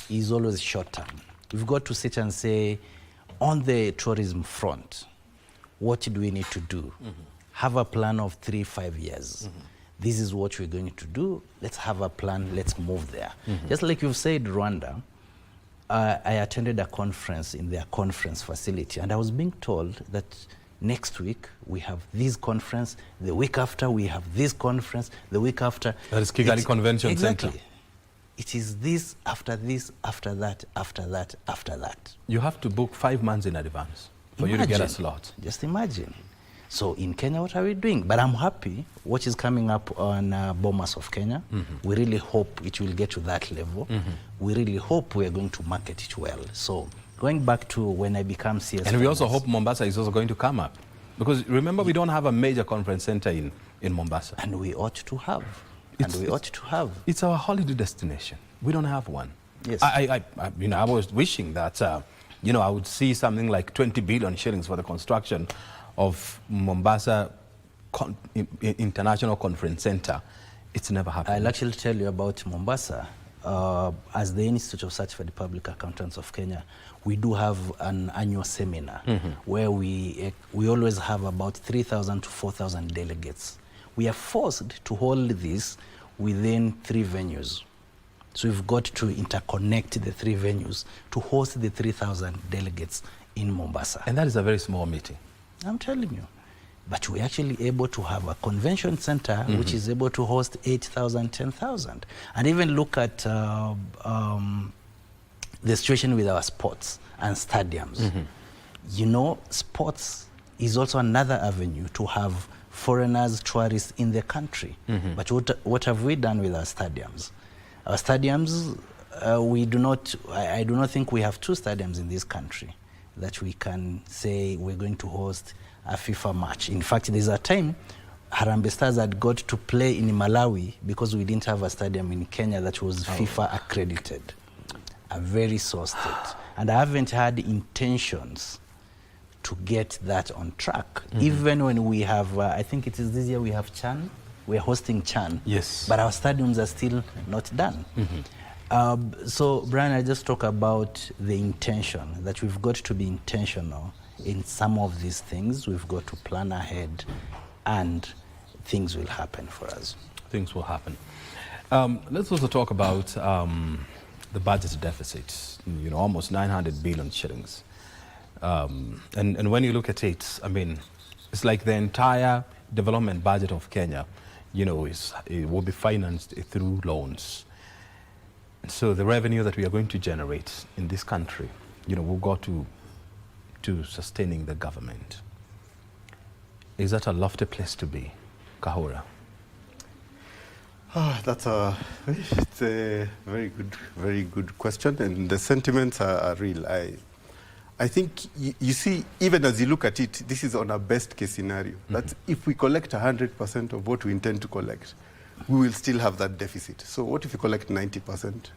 Speaker 3: is always short term. We've got to sit and say, on the tourism front, what do we need to do? Mm-hmm. Have a plan of 3-5 years. Mm-hmm. This is what we're going to do. Let's have a plan. Let's move there. Mm-hmm. Just like you've said, Rwanda, I attended a conference in their conference facility, and I was being told that next week we have this conference, the week after we have this conference, the week after.
Speaker 1: That is Kigali Convention
Speaker 3: exactly.
Speaker 1: Center.
Speaker 3: It is this, after that, after that, after that.
Speaker 1: You have to book 5 months in advance for you to get a slot.
Speaker 3: Just imagine. So in Kenya, what are we doing? But I'm happy what is coming up on Bomas of Kenya. We really hope it will get to that level. We really hope we are going to market it well. So going back to when I become CS.
Speaker 1: And we also hope Mombasa is also going to come up. Because remember, we don't have a major conference center in Mombasa.
Speaker 3: And we ought to have.
Speaker 1: It's our holiday destination. We don't have one.
Speaker 3: Yes.
Speaker 1: I was wishing that, I would see something like 20 billion shillings for the construction of Mombasa International Conference Center. It's never happened.
Speaker 3: I'll actually tell you about Mombasa. As the Institute of Certified Public Accountants of Kenya, we do have an annual seminar where we always have about 3,000 to 4,000 delegates. We are forced to hold this within 3 venues. So we've got to interconnect the 3 venues to host the 3,000 delegates in Mombasa.
Speaker 1: And that is a very small meeting.
Speaker 3: I'm telling you. But we're actually able to have a convention center which is able to host 8,000, 10,000. And even look at the situation with our sports and stadiums. You know, sports is also another avenue to have foreigners, tourists in the country. But what have we done with our stadiums? Our stadiums, I do not think we have 2 stadiums in this country that we can say we're going to host a FIFA match. In fact, there's a time Harambee Stars had got to play in Malawi because we didn't have a stadium in Kenya that was FIFA accredited. A very sore state. And I haven't had intentions to get that on track. Even when we have, I think it is this year we have Chan. We're hosting Chan.
Speaker 1: Yes.
Speaker 3: But our stadiums are still not done. So, Brian, I just talk about the intention, that we've got to be intentional in some of these things. We've got to plan ahead, and things will happen for us.
Speaker 1: Things will happen. Let's also talk about the budget deficit, almost 900 billion shillings. And when you look at it, I mean, it's like the entire development budget of Kenya, it will be financed through loans. So the revenue that we are going to generate in this country, will go to sustaining the government. Is that a lofty place to be, Kahura?
Speaker 2: It's a very good question, and the sentiments are real. I think you see, even as you look at it, this is on a best case scenario. That's if we collect 100% of what we intend to collect, we will still have that deficit. So what if you collect 90%?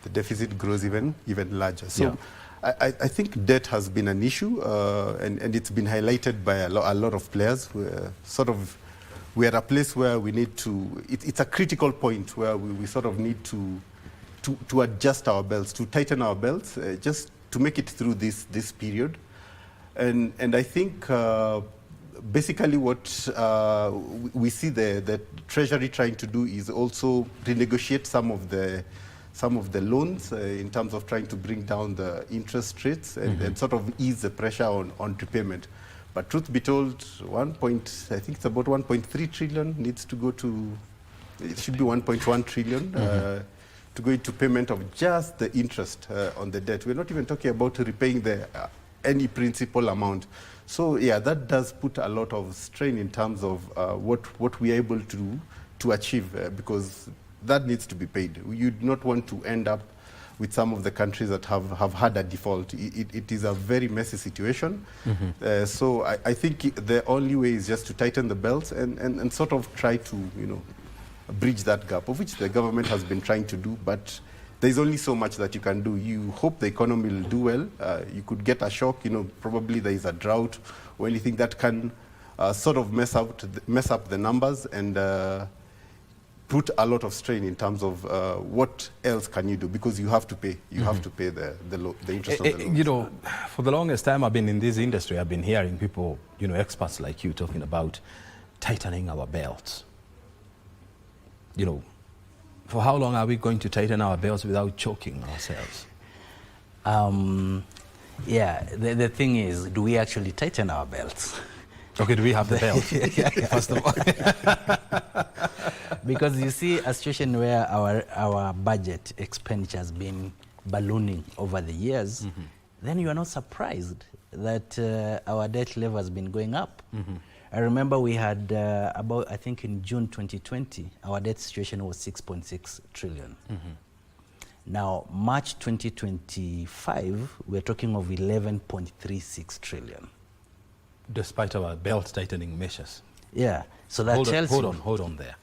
Speaker 2: The deficit grows even larger. So I think debt has been an issue, and it's been highlighted by a lot of players. We're at a place where we need to, it's a critical point where we sort of need to adjust our belts, to tighten our belts, just to make it through this period. And I think basically what we see the Treasury trying to do is also renegotiate some of the loans in terms of trying to bring down the interest rates and sort of ease the pressure on repayment. But truth be told, I think it's about 1.3 trillion needs to go to, it should be 1.1 trillion to go into payment of just the interest on the debt. We're not even talking about repaying any principal amount. So yeah, that does put a lot of strain in terms of what we're able to achieve because that needs to be paid. You do not want to end up with some of the countries that have had a default. It is a very messy situation. So I think the only way is just to tighten the belts and sort of try to, bridge that gap, of which the government has been trying to do, but there's only so much that you can do. You hope the economy will do well. You could get a shock, probably there is a drought or anything that can sort of mess up the numbers and put a lot of strain in terms of what else can you do, because you have to pay. You have to pay the interest on the loan.
Speaker 1: For the longest time I've been in this industry, I've been hearing people, experts like you talking about tightening our belts. For how long are we going to tighten our belts without choking ourselves?
Speaker 3: Yeah, the thing is, do we actually tighten our belts?
Speaker 1: Okay, do we have the belt? First of all.
Speaker 3: Because you see a situation where our budget expenditure has been ballooning over the years, then you are not surprised that our debt level has been going up. I remember we had I think in June 2020, our debt situation was 6.6 trillion. Now, March 2025, we're talking of 11.36 trillion.
Speaker 1: Despite our belt tightening measures.
Speaker 3: Yeah, so that tells you...
Speaker 1: Hold on there.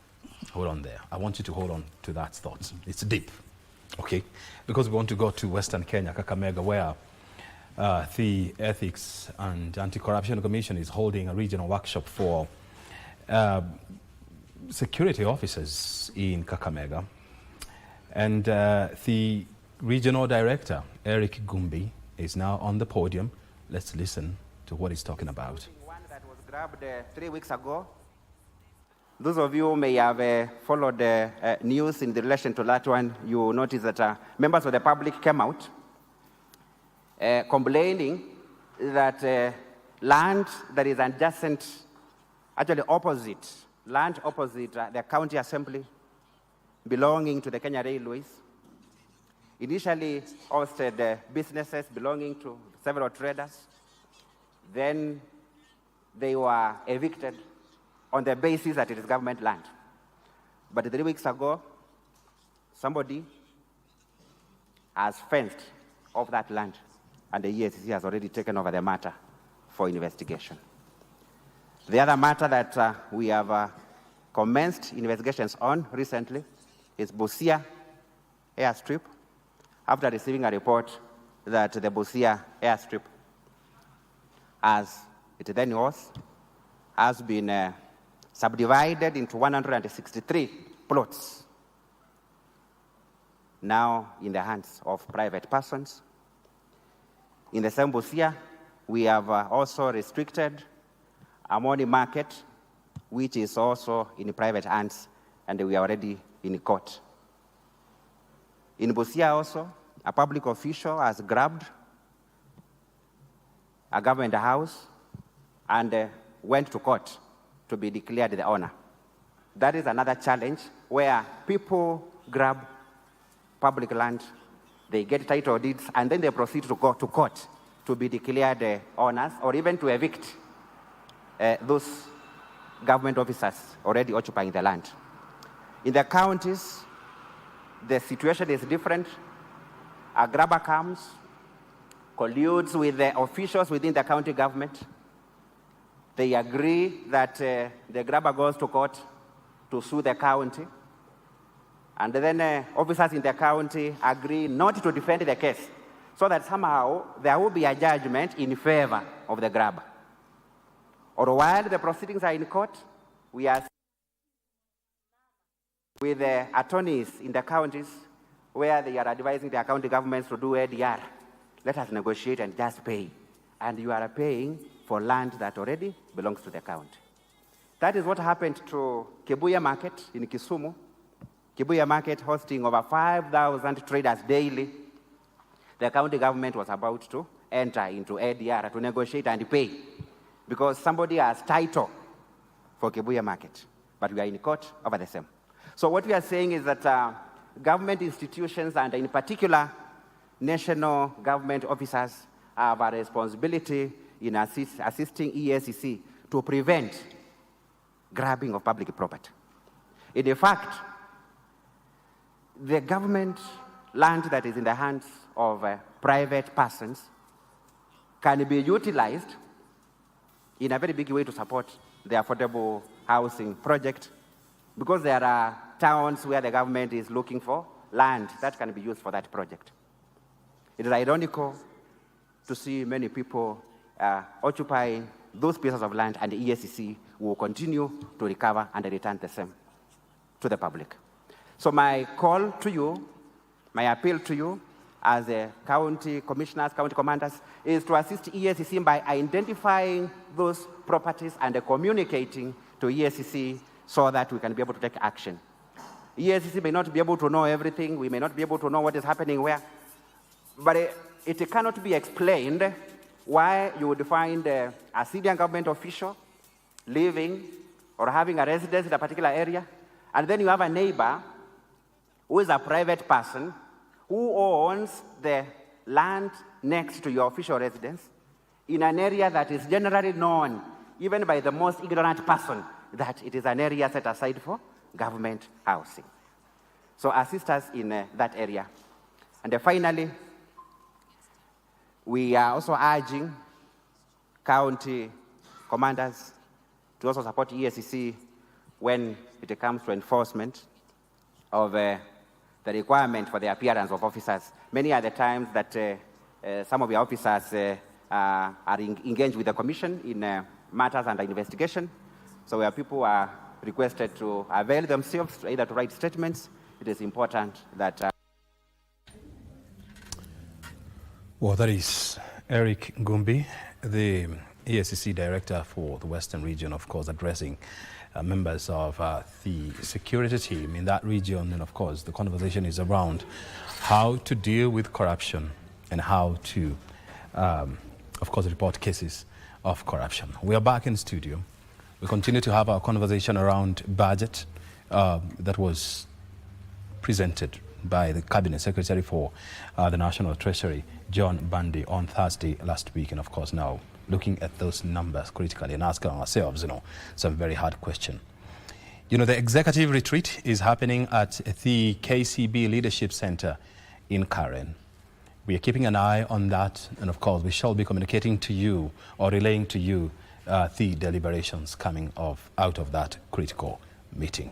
Speaker 1: Hold on there. I want you to hold on to that thought. It's deep, okay? Because we want to go to Western Kenya, Kakamega, where the Ethics and Anti-Corruption Commission is holding a regional workshop for security officers in Kakamega. And the regional director, Eric Gumbi, is now on the podium. Let's listen to what he's talking about.
Speaker 5: One that was grabbed 3 weeks ago. Those of you who may have followed the news in relation to that one, you notice that members of the public came out complaining that land that is adjacent, actually opposite, land opposite the county assembly belonging to the Kenya Railways, initially hosted businesses belonging to several traders. Then they were evicted on the basis that it is government land. But 3 weeks ago, somebody has fenced off that land, and the EACC has already taken over the matter for investigation. The other matter that we have commenced investigations on recently is Busia airstrip, after receiving a report that the Busia airstrip, as it then was, has been subdivided into 163 plots, now in the hands of private persons. In the same Busia, we have also restricted Amoni Market, which is also in private hands, and we are already in court. In Busia also, a public official has grabbed a government house and went to court to be declared the owner. That is another challenge where people grab public land, they get title deeds, and then they proceed to go to court to be declared owners, or even to evict those government officers already occupying the land. In the counties, the situation is different. A grabber comes, colludes with the officials within the county government. They agree that the grabber goes to court to sue the county. And then officers in the county agree not to defend the case, so that somehow there will be a judgment in favor of the grabber. Or while the proceedings are in court, we are with the attorneys in the counties where they are advising their county governments to do ADR. Let us negotiate and just pay. And you are paying for land that already belongs to the county. That is what happened to Kibuya Market in Kisumu. Kibuya Market hosting over 5,000 traders daily. The county government was about to enter into ADR to negotiate and pay because somebody has title for Kibuya Market, but we are in court over the same. So what we are saying is that government institutions, and in particular national government officers, have a responsibility in assisting EACC to prevent grabbing of public property. In fact, the government land that is in the hands of private persons can be utilized in a very big way to support the affordable housing project, because there are towns where the government is looking for land that can be used for that project. It is ironical to see many people occupying those pieces of land, and the EACC will continue to recover and return the same to the public. So my call to you, my appeal to you as county commissioners, county commanders, is to assist EACC by identifying those properties and communicating to EACC so that we can be able to take action. EACC may not be able to know everything, we may not be able to know what is happening where, but it cannot be explained why you would find a senior government official living or having a residence in a particular area, and then you have a neighbor who is a private person who owns the land next to your official residence in an area that is generally known, even by the most ignorant person, that it is an area set aside for government housing. So assist us in that area. And finally, we are also urging county commanders to also support EACC when it comes to enforcement of the requirement for the appearance of officers. Many are the times that some of the officers are engaged with the commission in matters under investigation. So where people are requested to avail themselves either to write statements, it is important that...
Speaker 1: Well, that is Eric Gumbi, the EACC Director for the Western Region, of course, addressing members of the security team in that region. And of course, the conversation is around how to deal with corruption and how to, of course, report cases of corruption. We are back in studio. We continue to have our conversation around budget that was presented by the Cabinet Secretary for the National Treasury, John Bundy, on Thursday last week. And of course, now looking at those numbers critically and asking ourselves, some very hard question. The executive retreat is happening at the KCB Leadership Center in Karen. We are keeping an eye on that, and of course, we shall be communicating to you or relaying to you the deliberations coming out of that critical meeting.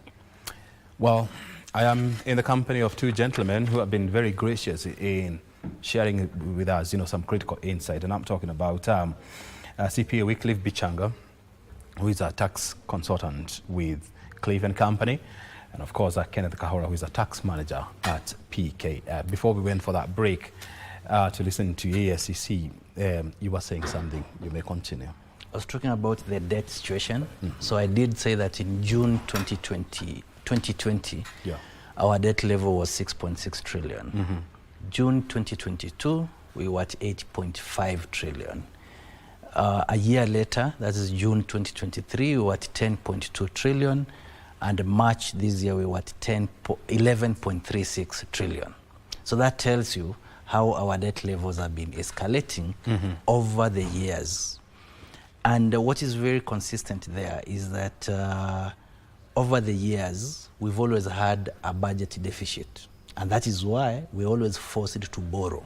Speaker 1: Well, I am in the company of two gentlemen who have been very gracious in sharing with us, some critical insight, and I'm talking about CPA Wycliffe Bichanga, who is a tax consultant with Cleve & Company, and of course Kenneth Kahora, who is a tax manager at PK. Before we went for that break to listen to EACC, you were saying something. You may continue.
Speaker 3: I was talking about the debt situation. So I did say that in June 2020, our debt level was 6.6 trillion. June 2022, we were at 8.5 trillion. A year later, that is June 2023, we were at 10.2 trillion. And March this year, we were at 11.36 trillion. So that tells you how our debt levels have been escalating over the years. And what is very consistent there is that over the years, we've always had a budget deficit. And that is why we're always forced to borrow.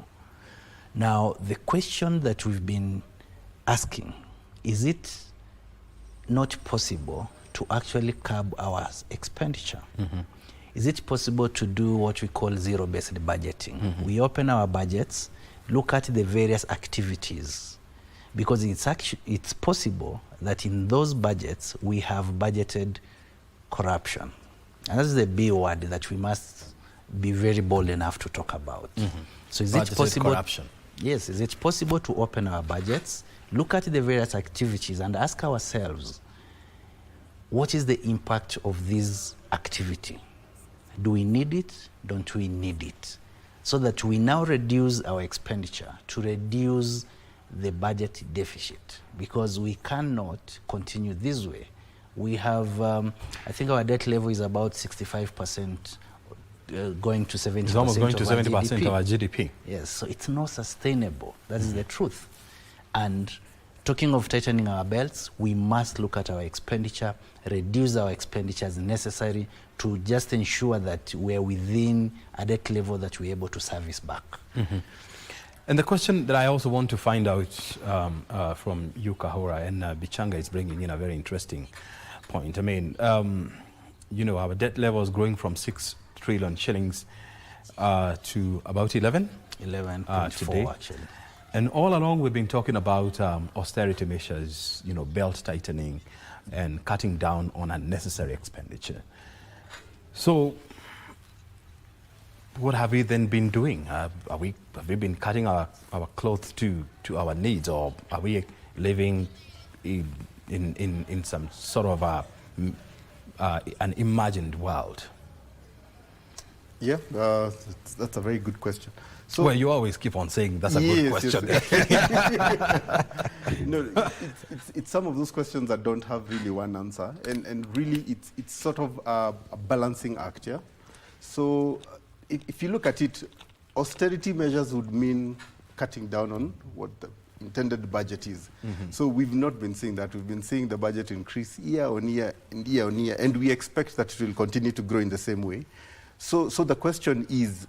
Speaker 3: Now, the question that we've been asking, is it not possible to actually curb our expenditure? Is it possible to do what we call zero-based budgeting? We open our budgets, look at the various activities, because it's possible that in those budgets we have budgeted corruption. And that's the B word that we must be very bold enough to talk about. So is it possible? Corruption. Yes, is it possible to open our budgets, look at the various activities and ask ourselves, what is the impact of this activity? Do we need it? Don't we need it? So that we now reduce our expenditure to reduce the budget deficit, because we cannot continue this way. We have, I think our debt level is about 65%, going to 70%.
Speaker 1: It's almost going to 70% of our GDP.
Speaker 3: Yes, so it's not sustainable. That is the truth. And talking of tightening our belts, we must look at our expenditure, reduce our expenditure as necessary to just ensure that we're within a debt level that we're able to service back.
Speaker 1: And the question that I also want to find out from you, Kahora, and Bichanga is bringing in a very interesting point. I mean, our debt level is growing from 6 trillion shillings to about 11?
Speaker 3: 11.4 actually.
Speaker 1: And all along we've been talking about austerity measures, belt tightening and cutting down on unnecessary expenditure. So what have we then been doing? Have we been cutting our clothes to our needs, or are we living in some sort of an imagined world?
Speaker 2: Yeah, that's a very good question. So,
Speaker 1: well, you always keep on saying that's a good question.
Speaker 2: Yes. No, it's some of those questions that don't have really one answer, and really it's sort of a balancing act, yeah? So if you look at it, austerity measures would mean cutting down on what the intended budget is. So we've not been seeing that. We've been seeing the budget increase year on year and year on year, and we expect that it will continue to grow in the same way. So the question is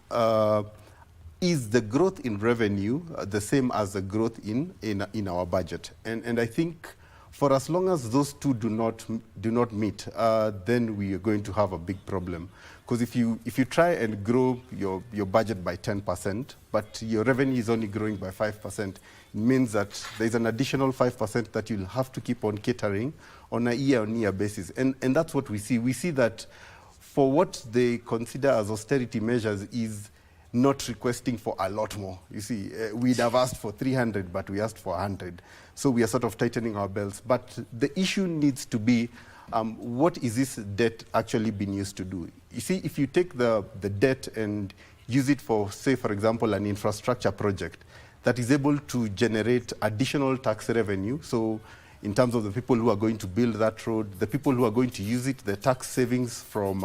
Speaker 2: the growth in revenue the same as the growth in our budget? And I think for as long as those two do not meet, then we are going to have a big problem. Because if you try and grow your budget by 10%, but your revenue is only growing by 5%, it means that there's an additional 5% that you'll have to keep on catering on a year-on-year basis. And that's what we see. We see that for what they consider as austerity measures is not requesting for a lot more. You see, we'd have asked for 300, but we asked for 100. So we are sort of tightening our belts. But the issue needs to be, what is this debt actually being used to do? You see, if you take the debt and use it for, say, for example, an infrastructure project that is able to generate additional tax revenue, so in terms of the people who are going to build that road, the people who are going to use it, the tax savings from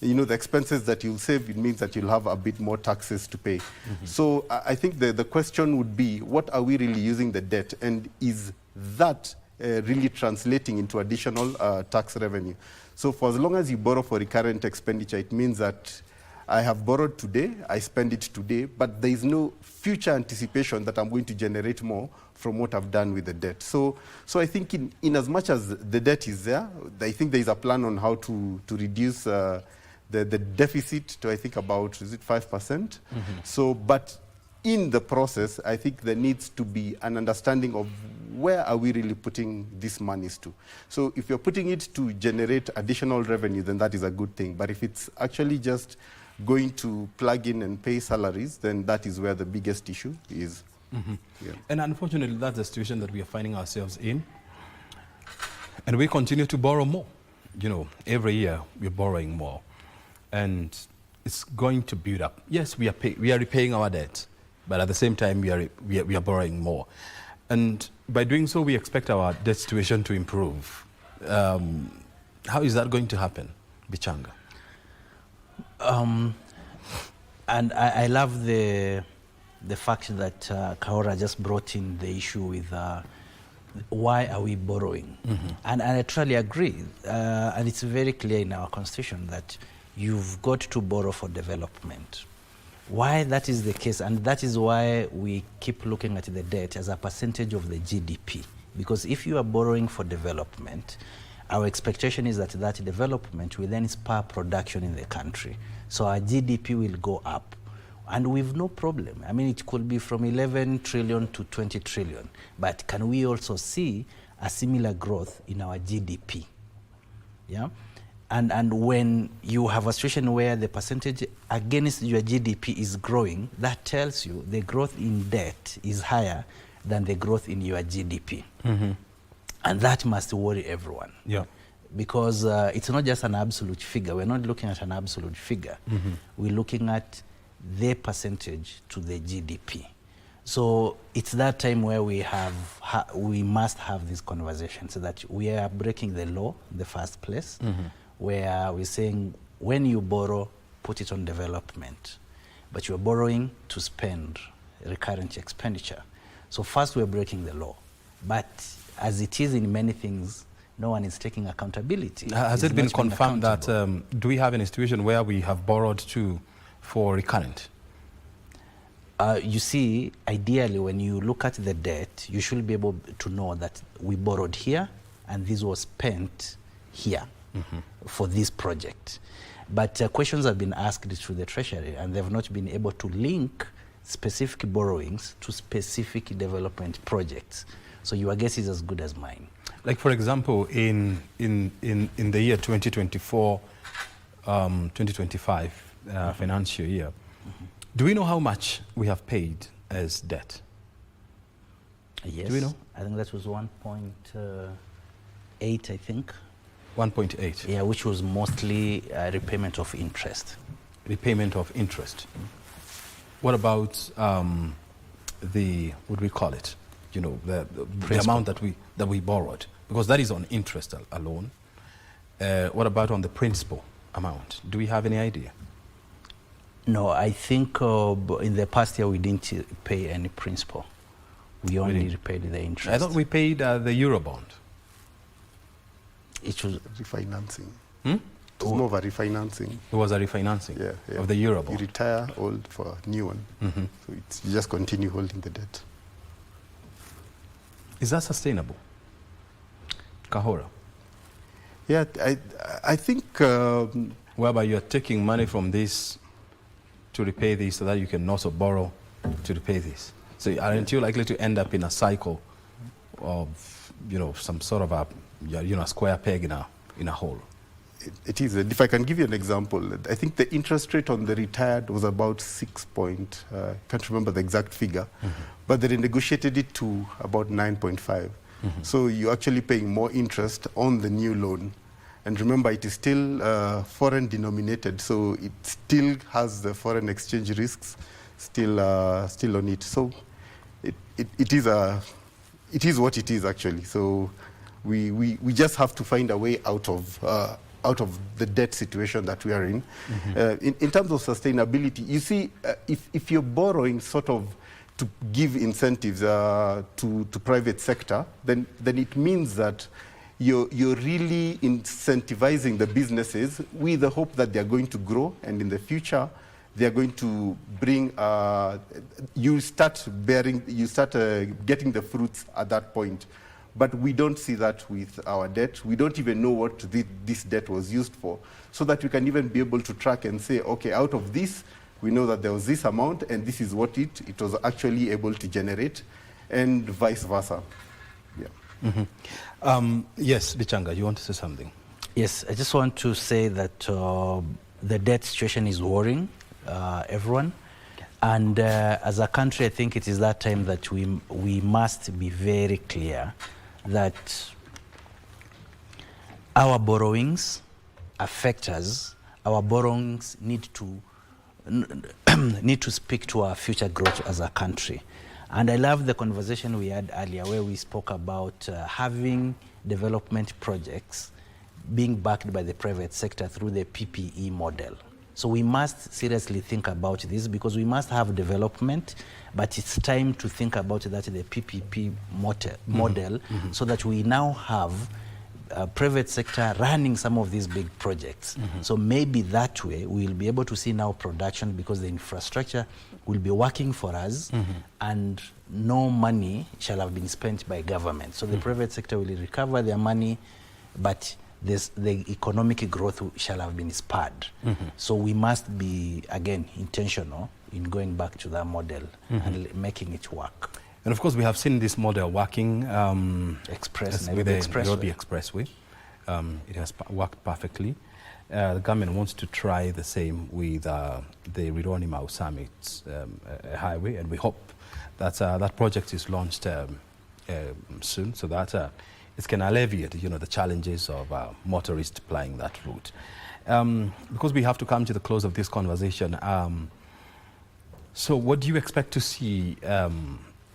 Speaker 2: the expenses that you'll save, it means that you'll have a bit more taxes to pay. So I think the question would be, what are we really using the debt? And is that really translating into additional tax revenue? So for as long as you borrow for recurrent expenditure, it means that I have borrowed today, I spend it today, but there is no future anticipation that I'm going to generate more from what I've done with the debt. So I think in as much as the debt is there, I think there is a plan on how to reduce the deficit to, I think, about, is it 5%? So, but in the process, I think there needs to be an understanding of where are we really putting these monies to. So if you're putting it to generate additional revenue, then that is a good thing. But if it's actually just going to plug in and pay salaries, then that is where the biggest issue is. Yeah.
Speaker 1: And unfortunately, that's the situation that we are finding ourselves in. And we continue to borrow more. You know, every year we're borrowing more. And it's going to build up. Yes, we are repaying our debt, but at the same time, we are borrowing more. And by doing so, we expect our debt situation to improve. How is that going to happen, Bichanga?
Speaker 3: And I love the fact that Kaora just brought in the issue with why are we borrowing? And I totally agree. And it's very clear in our constitution that you've got to borrow for development. Why that is the case, and that is why we keep looking at the debt as a percentage of the GDP. Because if you are borrowing for development, our expectation is that that development will then spur production in the country. So our GDP will go up. And we've no problem. I mean, it could be from 11 trillion to 20 trillion. But can we also see a similar growth in our GDP? Yeah? And when you have a situation where the percentage against your GDP is growing, that tells you the growth in debt is higher than the growth in your GDP. And that must worry everyone.
Speaker 1: Yeah.
Speaker 3: Because it's not just an absolute figure. We're not looking at an absolute figure. We're looking at the percentage to the GDP. So it's that time where we must have this conversation so that we are breaking the law in the first place, where we're saying when you borrow, put it on development. But you're borrowing to spend recurrent expenditure. So first we're breaking the law. But as it is in many things, no one is taking accountability.
Speaker 1: Has it been confirmed that, do we have an institution where we have borrowed for recurrent?
Speaker 3: You see, ideally, when you look at the debt, you should be able to know that we borrowed here and this was spent here for this project. But questions have been asked through the Treasury and they've not been able to link specific borrowings to specific development projects. So your guess is as good as mine.
Speaker 1: Like, for example, in the year 2024, 2025 financial year, do we know how much we have paid as debt?
Speaker 3: Yes.
Speaker 1: Do we know?
Speaker 3: I think that was 1.8, I think.
Speaker 1: 1.8?
Speaker 3: Yeah, which was mostly repayment of interest.
Speaker 1: Repayment of interest. What about what do we call it? You know, the amount that we borrowed, because that is on interest alone. What about on the principal amount? Do we have any idea?
Speaker 3: No, I think in the past year we didn't pay any principal. We only paid the interest.
Speaker 1: I thought we paid the Eurobond.
Speaker 3: It was
Speaker 2: Refinancing.
Speaker 1: Hmm?
Speaker 2: It was more of a refinancing.
Speaker 1: It was a refinancing of the Eurobond.
Speaker 2: You retire old for a new one.
Speaker 1: Mm-hmm.
Speaker 2: So you just continue holding the debt.
Speaker 1: Is that sustainable? Kahora?
Speaker 2: Yeah, I think...
Speaker 1: whereby you're taking money from this to repay this so that you can also borrow to repay this. So aren't you likely to end up in a cycle of, you know, some sort of a, you know, square peg in a hole?
Speaker 2: It is. If I can give you an example, I think the interest rate on the retired was about 6 point, can't remember the exact figure, but they negotiated it to about 9.5. So you're actually paying more interest on the new loan. And remember, it is still foreign denominated, so it still has the foreign exchange risks still on it. So it is what it is actually. So we just have to find a way out of the debt situation that we are in. In terms of sustainability, you see, if you're borrowing sort of to give incentives to private sector, then it means that you're really incentivizing the businesses with the hope that they're going to grow, and in the future they're going to bring, you start getting the fruits at that point. But we don't see that with our debt. We don't even know what this debt was used for, so that we can even be able to track and say, okay, out of this, we know that there was this amount, and this is what it was actually able to generate, and vice versa. Yeah.
Speaker 1: Yes, Bichanga, you want to say something?
Speaker 3: Yes, I just want to say that the debt situation is worrying everyone. And as a country, I think it is that time that we must be very clear that our borrowings affect us. Our borrowings need to speak to our future growth as a country. And I love the conversation we had earlier where we spoke about having development projects being backed by the private sector through the PPE model. So we must seriously think about this, because we must have development, but it's time to think about that the PPP model so that we now have private sector running some of these big projects. So maybe that way we'll be able to see now production, because the infrastructure will be working for us and no money shall have been spent by government. So the private sector will recover their money, but the economic growth shall have been spurred. So we must be, again, intentional in going back to that model and making it work.
Speaker 1: And of course, we have seen this model working with the Nairobi Expressway. It has worked perfectly. The government wants to try the same with the Rironi Mau Summit highway, and we hope that that project is launched soon, so that it can alleviate, you know, the challenges of motorists plying that route. Because we have to come to the close of this conversation, so what do you expect to see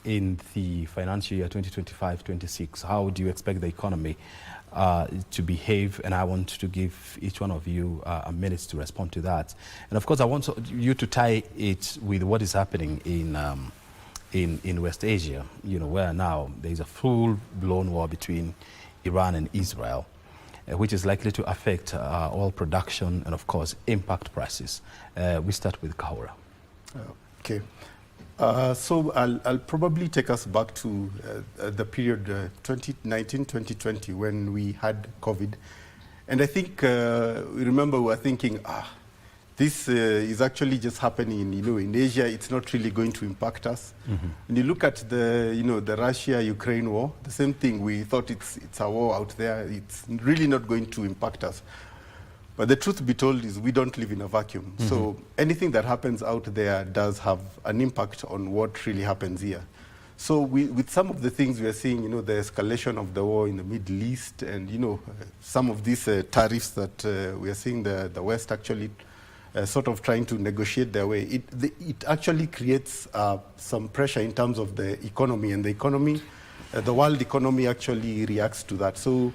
Speaker 1: in the financial year 2025-26? How do you expect the economy to behave? And I want to give each one of you a minute to respond to that. And of course, I want you to tie it with what is happening in West Asia, you know, where now there is a full-blown war between Iran and Israel, which is likely to affect oil production and, of course, impact prices. We start with Kahora.
Speaker 2: Okay. So I'll probably take us back to the period 2019-2020 when we had COVID. And I think, remember, we were thinking, this is actually just happening in Asia. It's not really going to impact us. When you look at the Russia-Ukraine war, the same thing. We thought it's a war out there. It's really not going to impact us. But the truth be told is we don't live in a vacuum. So anything that happens out there does have an impact on what really happens here. So with some of the things we are seeing, the escalation of the war in the Middle East, and some of these tariffs that we are seeing the West actually sort of trying to negotiate their way, it actually creates some pressure in terms of the economy, and the economy, the world economy actually reacts to that. So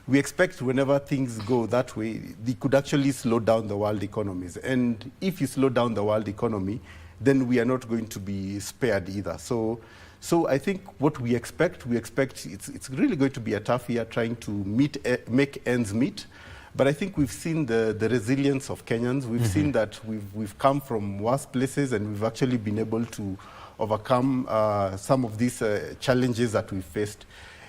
Speaker 2: we expect whenever things go that way, they could actually slow down the world economies. And if you slow down the world economy, then we are not going to be spared either. So I think what we expect it's really going to be a tough year trying to make ends meet. But I think we've seen the resilience of Kenyans. We've seen that we've come from worse places, and we've actually been able to overcome some of these challenges that we faced.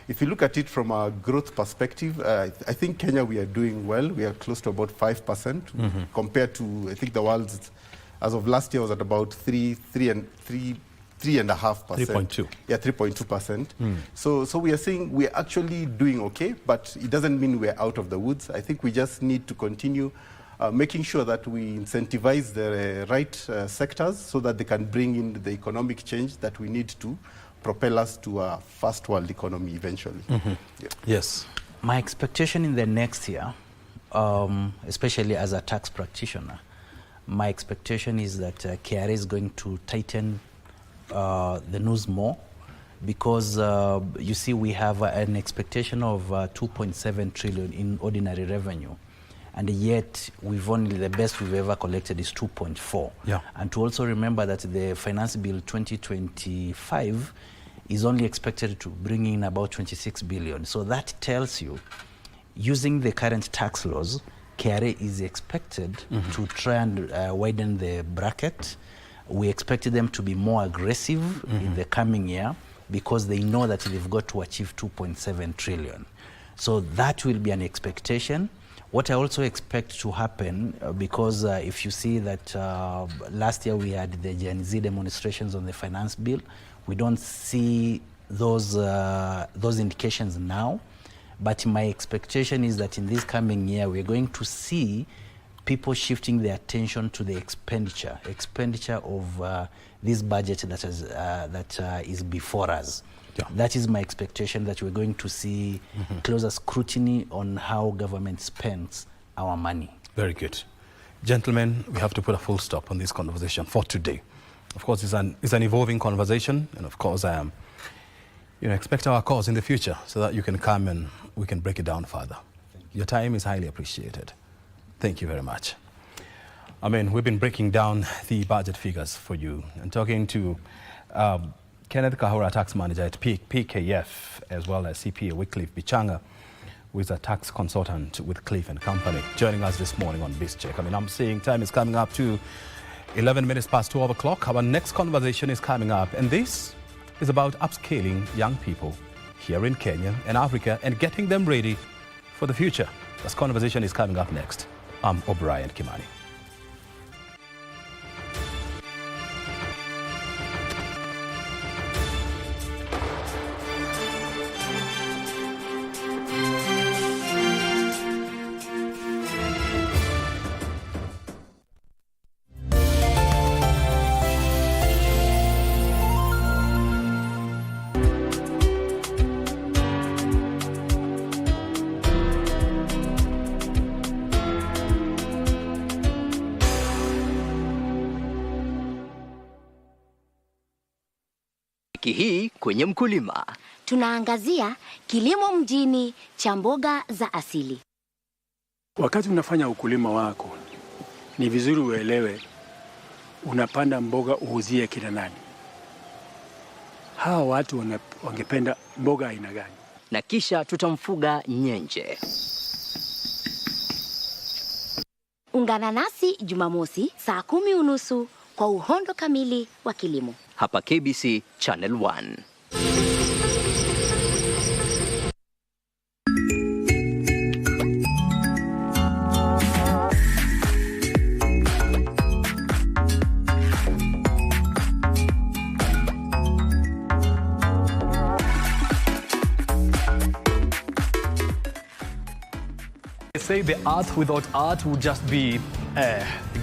Speaker 2: If you look at it from a growth perspective, I think Kenya, we are doing well. We are close to about 5% compared to, I think the world's, as of last year, was at about 3.5%.
Speaker 1: 3.2.
Speaker 2: Yeah, 3.2%. So we are saying we are actually doing okay, but it doesn't mean we're out of the woods. I think we just need to continue making sure that we incentivize the right sectors so that they can bring in the economic change that we need to propel us to a first world economy eventually. Yeah.
Speaker 1: Yes.
Speaker 3: My expectation in the next year, especially as a tax practitioner, my expectation is that KRA is going to tighten the noose more, because you see we have an expectation of 2.7 trillion in ordinary revenue, and yet the best we've ever collected is 2.4.
Speaker 1: Yeah.
Speaker 3: And to also remember that the Finance Bill 2025 is only expected to bring in about 26 billion. So that tells you, using the current tax laws, KRA is expected to try and widen the bracket. We expected them to be more aggressive in the coming year, because they know that they've got to achieve 2.7 trillion. So that will be an expectation. What I also expect to happen, because if you see that last year we had the Gen Z demonstrations on the finance bill, we don't see those indications now. But my expectation is that in this coming year, we're going to see people shifting their attention to the expenditure of this budget that is before us.
Speaker 1: Yeah.
Speaker 3: That is my expectation, that we're going to see closer scrutiny on how government spends our money.
Speaker 1: Very good. Gentlemen, we have to put a full stop on this conversation for today. Of course, it's an evolving conversation, and of course, expect our calls in the future so that you can come and we can break it down further. Your time is highly appreciated. Thank you very much. We've been breaking down the budget figures for you and talking to Kenneth Kahura, tax manager at PKF, as well as CPA Wycliffe Bichanga, who is a tax consultant with Cliff & Company, joining us this morning on BizCheck. I'm seeing time is coming up to 11 minutes past 12 o'clock. Our next conversation is coming up, and this is about upscaling young people here in Kenya and Africa and getting them ready for the future. This conversation is coming up next. I'm O'Brien Kimani.
Speaker 6: Wiki hii kwenye Mkulima
Speaker 7: tunaangazia kilimo mjini cha mboga za asili.
Speaker 8: Wakati unafanya ukulima wako, ni vizuri uelewe unapanda mboga uuzie kina nani. Hawa watu wangependa mboga aina gani?
Speaker 6: Na kisha tutamfuga nyenje.
Speaker 7: Ungana nasi Jumamosi saa 10:30 kwa uhondo kamili wa kilimo.
Speaker 6: Hapa KBC Channel 1.
Speaker 9: They say the earth without art would just be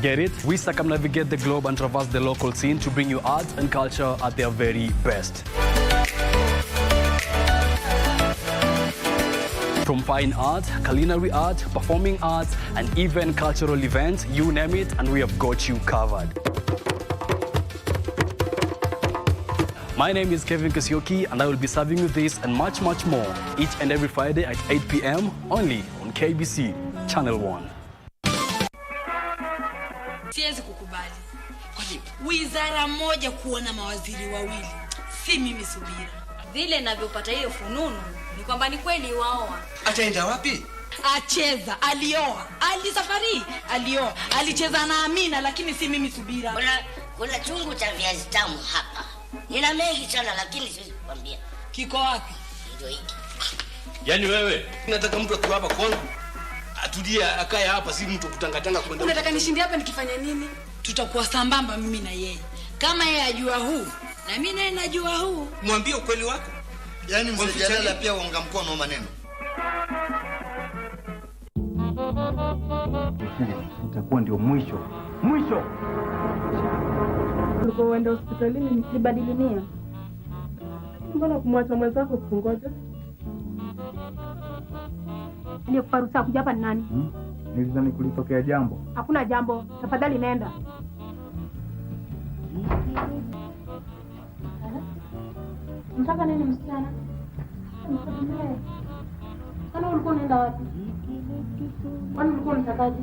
Speaker 9: get it? We circumnavigate the globe and traverse the local scene to bring you art and culture at their very best. From fine art, culinary art, performing arts, and even cultural events, you name it, and we have got you covered. My name is Kevin Kasioki, and I will be serving you this and much, much more each and every Friday at 8 p.m. only on KBC Channel 1.
Speaker 10: Siwezi kukubali. Wizara moja kuwa na mawaziri wawili. Si mimi Subira.
Speaker 11: Vile ninavyopata hiyo fununu ni kwamba ni kweli waoa.
Speaker 12: Ataenda wapi?
Speaker 10: Acheza, alioa. Alisafari, alioa. Alicheza na Amina lakini si mimi Subira.
Speaker 11: Kuna chungu cha viazi tamu hapa. Nina mengi sana lakini siwezi kukwambia.
Speaker 10: Kiko wapi?
Speaker 11: Ndio hiki.
Speaker 12: Yaani wewe, nataka mtu akiwa hapa kwangu atulie akae hapa, si mtu kutangatanga kwenda.
Speaker 10: Unataka nishinde hapa nikifanya nini? Tutakuwa sambamba mimi na yeye. Kama yeye ajua huu na mimi naye najua huu.
Speaker 12: Mwambie ukweli wako.
Speaker 13: Yaani msijadala pia waunga mkono maneno.
Speaker 14: Itakuwa ndio mwisho. Mwisho.
Speaker 15: Ulikuwa uende hospitalini nibadili nia. Mbona kumwacha mwenzako kukungoja?
Speaker 16: Ni kuparusa kuja hapa ni nani?
Speaker 14: Nilizani kulitokea jambo.
Speaker 16: Hakuna jambo. Tafadhali nenda. Mtaka nini msichana? Kana ulikuwa unaenda wapi? Kwani ulikuwa unatakaje?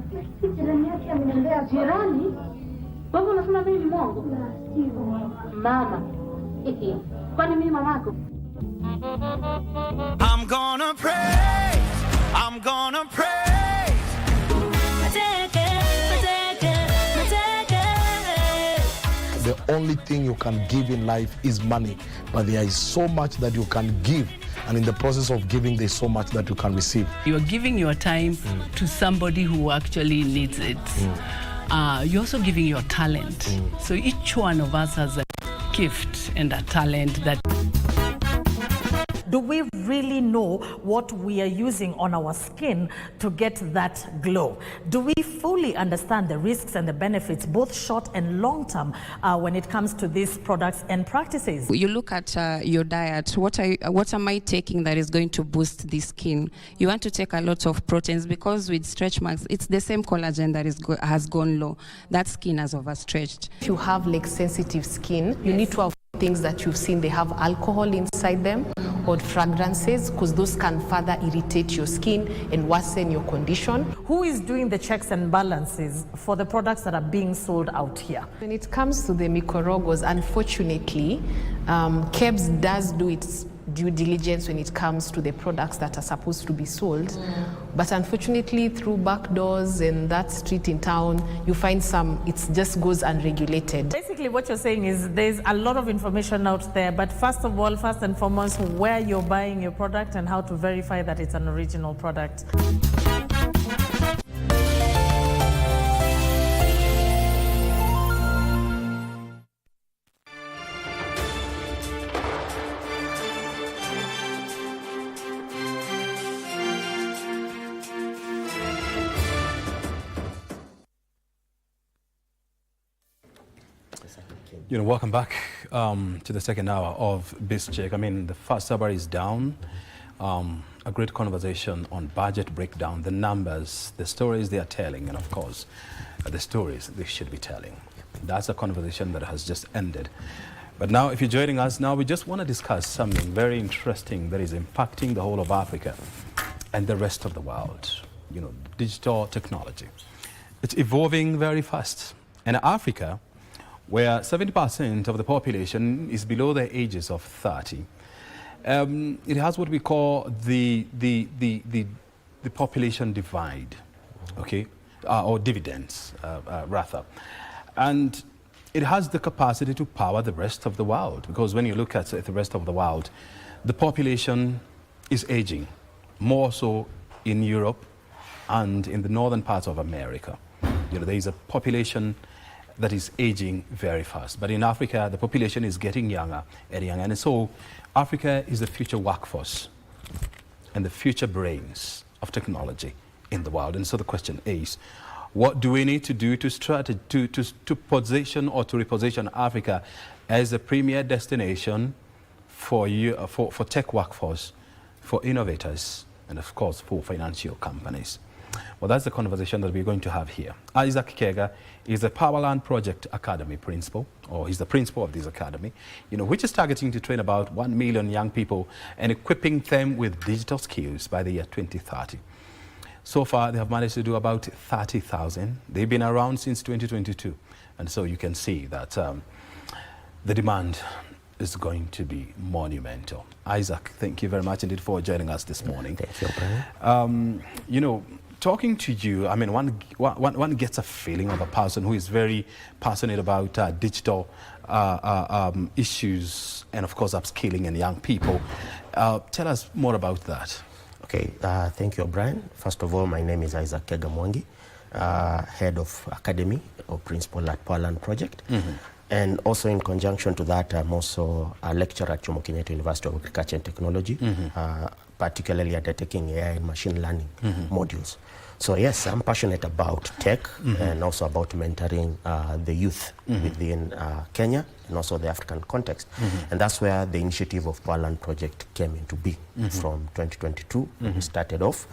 Speaker 16: Jirani yake ameniambia. Jirani? Wewe unasema mimi ni mwongo? Mama. Kwani mimi mamako?
Speaker 17: I'm gonna pray. I'm gonna pray.
Speaker 18: The only thing you can give in life is money, but there is so much that you can give, and in the process of giving there's so much that you can receive.
Speaker 19: You're giving your time to somebody who actually needs it. You're also giving your talent. So each one of us has a gift and a talent that...
Speaker 20: Do we really know what we are using on our skin to get that glow? Do we fully understand the risks and the benefits, both short and long term, when it comes to these products and practices?
Speaker 21: You look at your diet. What am I taking that is going to boost the skin? You want to take a lot of proteins because with stretch marks, it's the same collagen that has gone low. That skin has overstretched.
Speaker 22: If you have like sensitive skin, you need to have things that you've seen, they have alcohol inside them or fragrances, because those can further irritate your skin and worsen your condition.
Speaker 20: Who is doing the checks and balances for the products that are being sold out here?
Speaker 22: When it comes to the Mikorogos, unfortunately, KEBS does do its due diligence when it comes to the products that are supposed to be sold. But unfortunately, through back doors and that street in town, you find some, it just goes unregulated.
Speaker 20: Basically, what you're saying is there's a lot of information out there, but first of all, first and foremost, where you're buying your product and how to verify that it's an original product.
Speaker 1: Welcome back to the second hour of Biz Check. I mean, the first hour is down. A great conversation on budget breakdown, the numbers, the stories they are telling, and of course, the stories they should be telling. That's a conversation that has just ended. But now, if you're joining us now, we just want to discuss something very interesting that is impacting the whole of Africa and the rest of the world. Digital technology. It's evolving very fast. And Africa, where 70% of the population is below the ages of 30. It has what we call the population divide, okay, or dividends, rather. And it has the capacity to power the rest of the world, because when you look at the rest of the world, the population is aging, more so in Europe and in the northern parts of America. There is a population that is aging very fast. But in Africa, the population is getting younger and younger. And so Africa is the future workforce and the future brains of technology in the world. And so the question is, what do we need to do to position or to reposition Africa as a premier destination for tech workforce, for innovators, and of course for financial companies. Well, that's the conversation that we're going to have here. Isaac Kega is a Powerland Project Academy principal, or he's the principal of this academy, which is targeting to train about 1 million young people and equipping them with digital skills by the year 2030. So far, they have managed to do about 30,000. They've been around since 2022. And so you can see that the demand is going to be monumental. Isaac, thank you very much indeed for joining us this morning.
Speaker 4: Thank you, Brian.
Speaker 1: Talking to you, I mean, one gets a feeling of a person who is very passionate about digital issues and, of course, upskilling in young people. Tell us more about that.
Speaker 4: Okay, thank you, Brian. First of all, my name is Isaac Kega Mwangi, head of academy or principal at Powerland Project. And also in conjunction to that, I'm also a lecturer at Jomo Kenyatta University of Agriculture and Technology, particularly undertaking AI and machine learning modules. So yes, I'm passionate about tech and also about mentoring the youth within Kenya and also the African context. And that's where the initiative of Powerland Project came into being. From 2022, we started off.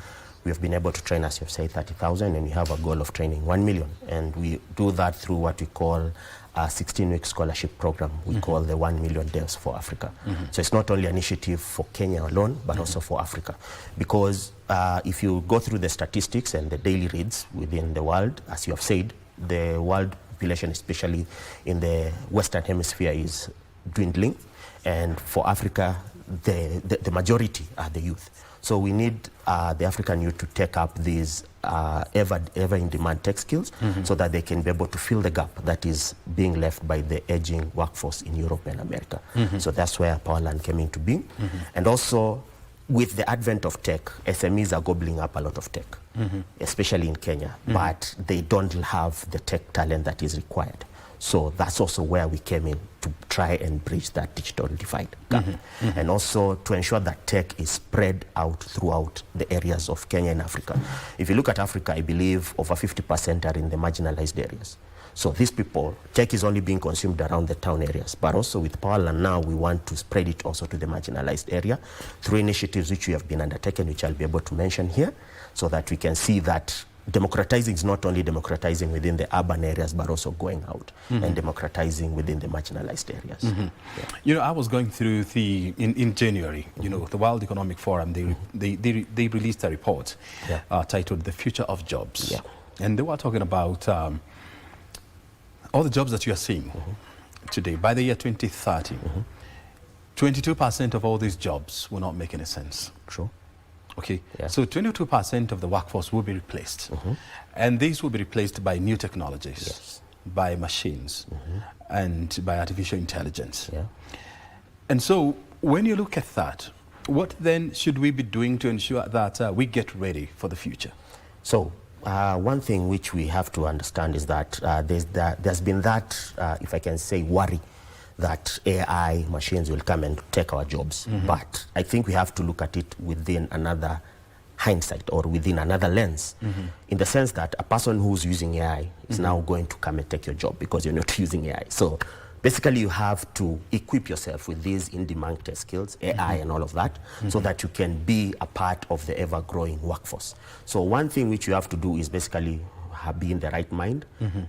Speaker 4: We have been able to train, as you've said, 30,000, and we have a goal of training 1 million. And we do that through what we call a 16-week scholarship program we call the 1 Million Devs for Africa. So it's not only an initiative for Kenya alone, but also for Africa. Because if you go through the statistics and the daily reads within the world, as you have said, the world population, especially in the Western Hemisphere, is dwindling. And for Africa, the majority are the youth. So we need the African youth to take up these ever in demand tech skills so that they can be able to fill the gap that is being left by the aging workforce in Europe and America. So that's where Powerland came into being. And also with the advent of tech, SMEs are gobbling up a lot of tech, especially in Kenya, but they don't have the tech talent that is required. So that's also where we came in to try and bridge that digital divide gap. And also to ensure that tech is spread out throughout the areas of Kenya and Africa. If you look at Africa, I believe over 50% are in the marginalized areas. So these people, tech is only being consumed around the town areas, but also with Powerland now, we want to spread it also to the marginalized area through initiatives which we have been undertaken, which I'll be able to mention here, so that we can see that democratizing is not only democratizing within the urban areas, but also going out and democratizing within the marginalized areas.
Speaker 1: I was going through in January, the World Economic Forum, they released a report titled The Future of Jobs. And they were talking about all the jobs that you are seeing today. By the year 2030, 22% of all these jobs will not make any sense.
Speaker 4: True.
Speaker 1: Okay, so 22% of the workforce will be replaced. And these will be replaced by new technologies, by machines, and by artificial intelligence. And so when you look at that, what then should we be doing to ensure that we get ready for the future?
Speaker 4: So one thing which we have to understand is that there's been that, if I can say, worry that AI machines will come and take our jobs. But I think we have to look at it within another hindsight or within another lens, in the sense that a person who's using AI is now going to come and take your job because you're not using AI. So basically you have to equip yourself with these in-demand tech skills, AI and all of that, so that you can be a part of the ever-growing workforce. So one thing which you have to do is basically be in the right mind,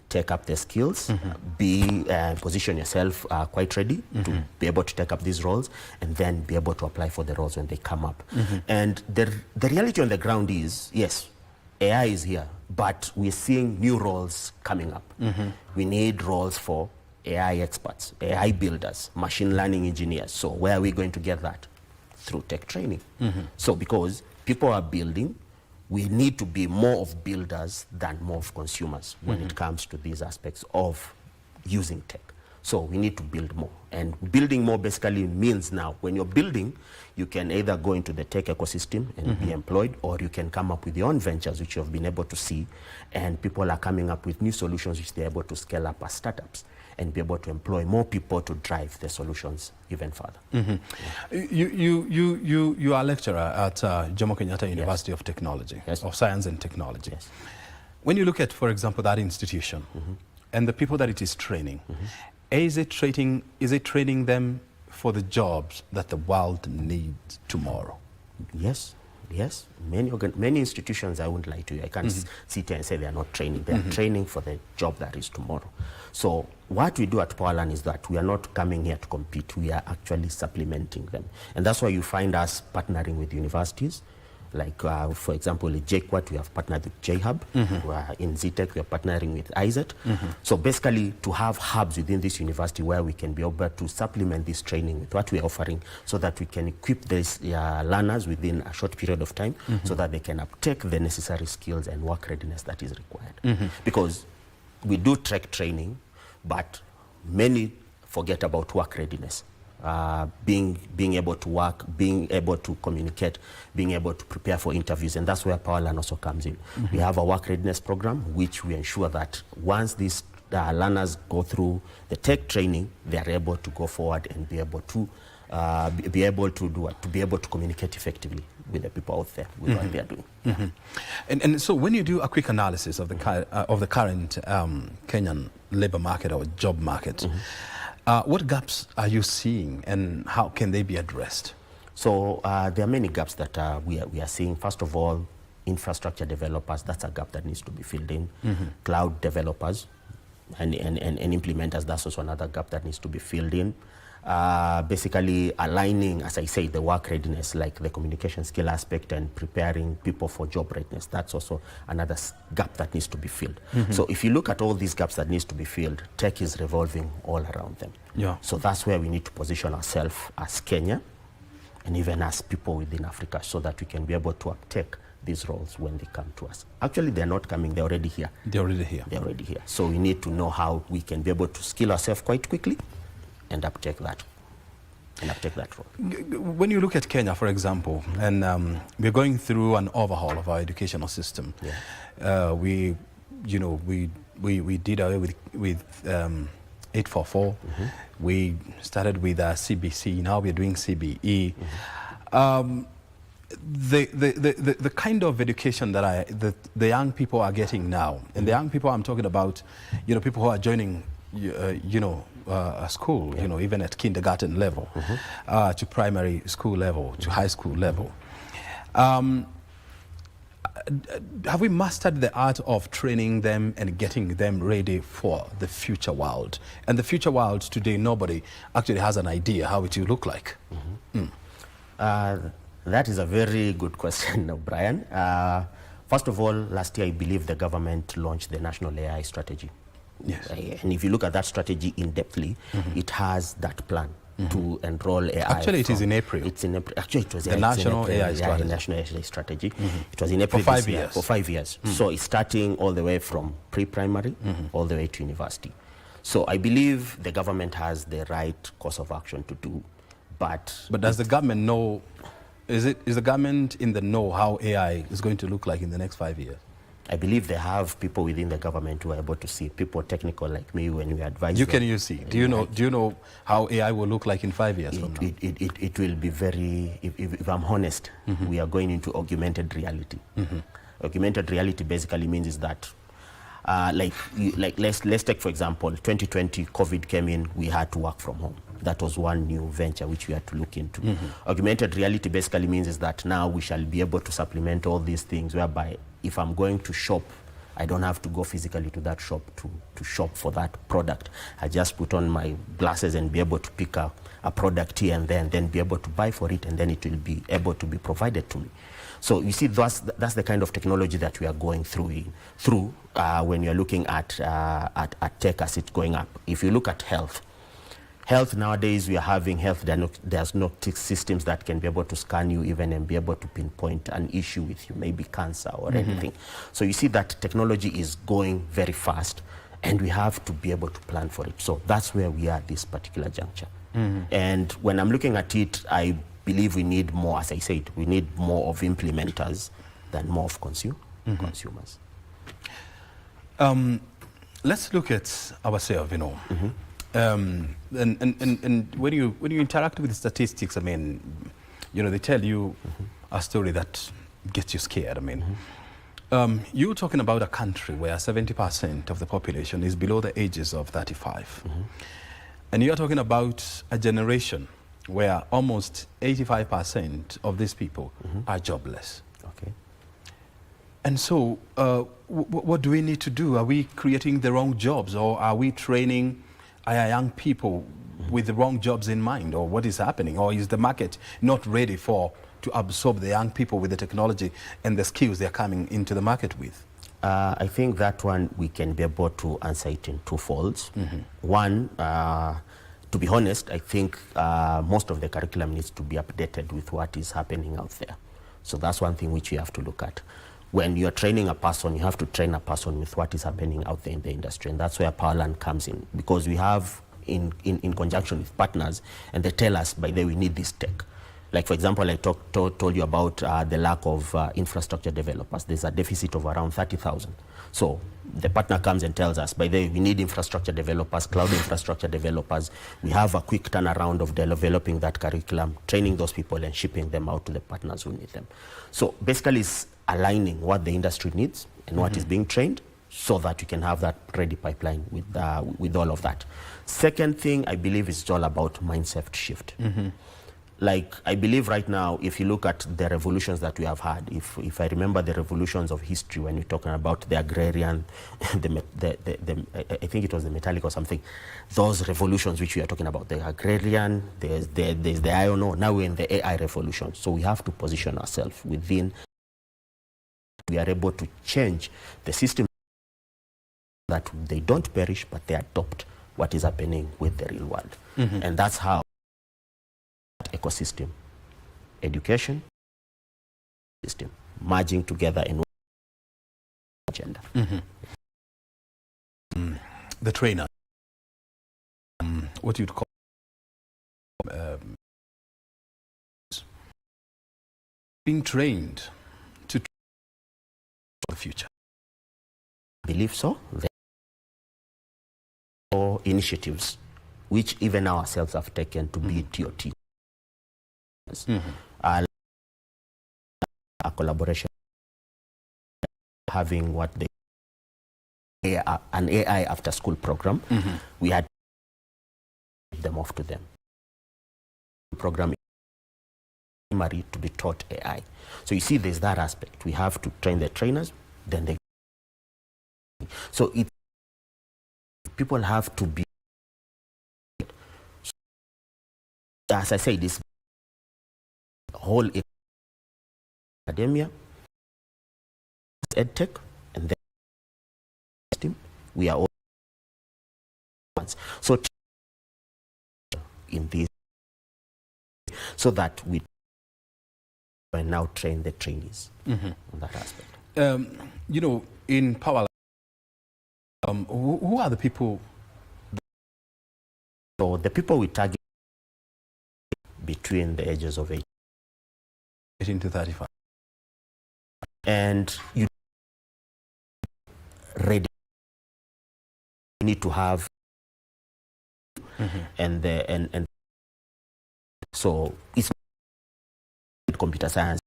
Speaker 4: take up the skills, position yourself quite ready to be able to take up these roles, and then be able to apply for the roles when they come up. And the reality on the ground is, yes, AI is here, but we're seeing new roles coming up. We need roles for AI experts, AI builders, machine learning engineers. So where are we going to get that? Through tech training. So because people are building, we need to be more of builders than more of consumers when it comes to these aspects of using tech. So we need to build more. And building more basically means now, when you're building, you can either go into the tech ecosystem and be employed, or you can come up with your own ventures, which you have been able to see. And people are coming up with new solutions which they're able to scale up as startups and be able to employ more people to drive the solutions even further.
Speaker 1: You are a lecturer at Jomo Kenyatta University of Technology, of Science and Technology. When you look at, for example, that institution and the people that it is training, is it training them for the jobs that the world needs tomorrow?
Speaker 4: Yes. Yes, many institutions, I won't lie to you, I can't sit here and say they are not training. They are training for the job that is tomorrow. So what we do at Powerland is that we are not coming here to compete, we are actually supplementing them. And that's why you find us partnering with universities. Like, for example, in JQuat, we have partnered with JHub. In ZTech, we are partnering with IZET. So basically, to have hubs within this university where we can be able to supplement this training with what we are offering so that we can equip these learners within a short period of time so that they can uptake the necessary skills and work readiness that is required. Because we do training, but many forget about work readiness. Being able to work, being able to communicate, being able to prepare for interviews, and that's where Powerland also comes in. We have a work readiness program, which we ensure that once these learners go through the tech training, they are able to go forward and be able to communicate effectively with the people out there with what they are doing.
Speaker 1: And so when you do a quick analysis of the current Kenyan labor market or job market, what gaps are you seeing and how can they be addressed?
Speaker 4: So there are many gaps that we are seeing. First of all, infrastructure developers, that's a gap that needs to be filled in. Cloud developers and implementers, that's also another gap that needs to be filled in. Basically aligning, as I say, the work readiness, like the communication skill aspect and preparing people for job readiness. That's also another gap that needs to be filled. So if you look at all these gaps that needs to be filled, tech is revolving all around them. So that's where we need to position ourselves as Kenya and even as people within Africa so that we can be able to uptake these roles when they come to us. Actually, they're not coming, they're already here.
Speaker 1: They're already here.
Speaker 4: They're already here. So we need to know how we can be able to skill ourselves quite quickly and uptake that role.
Speaker 1: When you look at Kenya, for example, and we're going through an overhaul of our educational system. We did away with 844. We started with CBC. Now we're doing CBE. The kind of education that the young people are getting now, and the young people I'm talking about, people who are joining, a school, even at kindergarten level, to primary school level, to high school level. Have we mastered the art of training them and getting them ready for the future world? And the future world today, nobody actually has an idea how it will look like.
Speaker 4: That is a very good question, Brian. First of all, last year I believe the government launched the National AI Strategy. And if you look at that strategy in-depthly, it has that plan to enroll AI.
Speaker 1: Actually, it is in April.
Speaker 4: It's in April. Actually, it was
Speaker 1: the National AI Strategy.
Speaker 4: National AI Strategy. It was in April
Speaker 1: for 5 years.
Speaker 4: For 5 years. So it's starting all the way from pre-primary all the way to university. So I believe the government has the right course of action to do, but
Speaker 1: does the government know? Is the government in the know how AI is going to look like in the next 5 years?
Speaker 4: I believe they have people within the government who are able to see, people technical like me when we advise them.
Speaker 1: Can you see? Do you know how AI will look like in 5 years from now?
Speaker 4: It will be very, if I'm honest, we are going into augmented reality. Augmented reality basically means is that, let's take for example, 2020 COVID came in, we had to work from home. That was one new venture which we had to look into. Augmented reality basically means is that now we shall be able to supplement all these things whereby if I'm going to shop, I don't have to go physically to that shop to shop for that product. I just put on my glasses and be able to pick up a product here and then be able to buy for it, and then it will be able to be provided to me. So you see, that's the kind of technology that we are going through when you're looking at tech as it's going up. If you look at health nowadays, we are having health diagnostic systems that can be able to scan you even and be able to pinpoint an issue with you, maybe cancer or anything. So you see that technology is going very fast and we have to be able to plan for it. So that's where we are at this particular juncture. And when I'm looking at it, I believe we need more, as I said, we need more of implementers than more of consumers.
Speaker 1: Let's look at ourselves, and when you interact with statistics, I mean, they tell you a story that gets you scared. I mean, you're talking about a country where 70% of the population is below the ages of 35. And you're talking about a generation where almost 85% of these people are jobless.
Speaker 4: Okay.
Speaker 1: And so, what do we need to do? Are we creating the wrong jobs, or are we training our young people with the wrong jobs in mind, or what is happening? Or is the market not ready to absorb the young people with the technology and the skills they're coming into the market with?
Speaker 4: I think that one we can be able to answer it in two folds. One, to be honest, I think most of the curriculum needs to be updated with what is happening out there. So that's one thing which you have to look at. When you're training a person, you have to train a person with what is happening out there in the industry. And that's where Powerland comes in, because we have, in conjunction with partners, and they tell us, by the way, we need this tech. Like, for example, I told you about the lack of infrastructure developers. There's a deficit of around 30,000. So the partner comes and tells us, by the way, we need infrastructure developers, cloud infrastructure developers. We have a quick turnaround of developing that curriculum, training those people and shipping them out to the partners who need them. So basically it's aligning what the industry needs and what is being trained, so that you can have that ready pipeline with all of that. Second thing, I believe, is all about mindset shift. Like, I believe right now, if you look at the revolutions that we have had, if I remember the revolutions of history, when you're talking about the agrarian, I think it was the metallic or something, those revolutions which we are talking about, the agrarian, there's the iron ore, now we're in the AI revolution. So we have to position ourselves within, we are able to change the system that they don't perish, but they adopt what is happening with the real world. And that's how ecosystem, education, system, merging together in one agenda.
Speaker 1: The trainer, what you'd call being trained to the future.
Speaker 4: I believe so. There are initiatives which even ourselves have taken to be TOT. A collaboration, having what they an AI after school program. We had them off to them. Program primary to be taught AI. So you see, there's that aspect. We have to train the trainers, then they. So people have to be. As I say, this whole academia, edtech, and then system, we are all ones. So in this, so that we can now train the trainees on that aspect.
Speaker 1: You know, in Power, who are the people?
Speaker 4: So the people we target between the ages of
Speaker 1: 18 to 35.
Speaker 4: And you ready, you need to have and so it's computer science.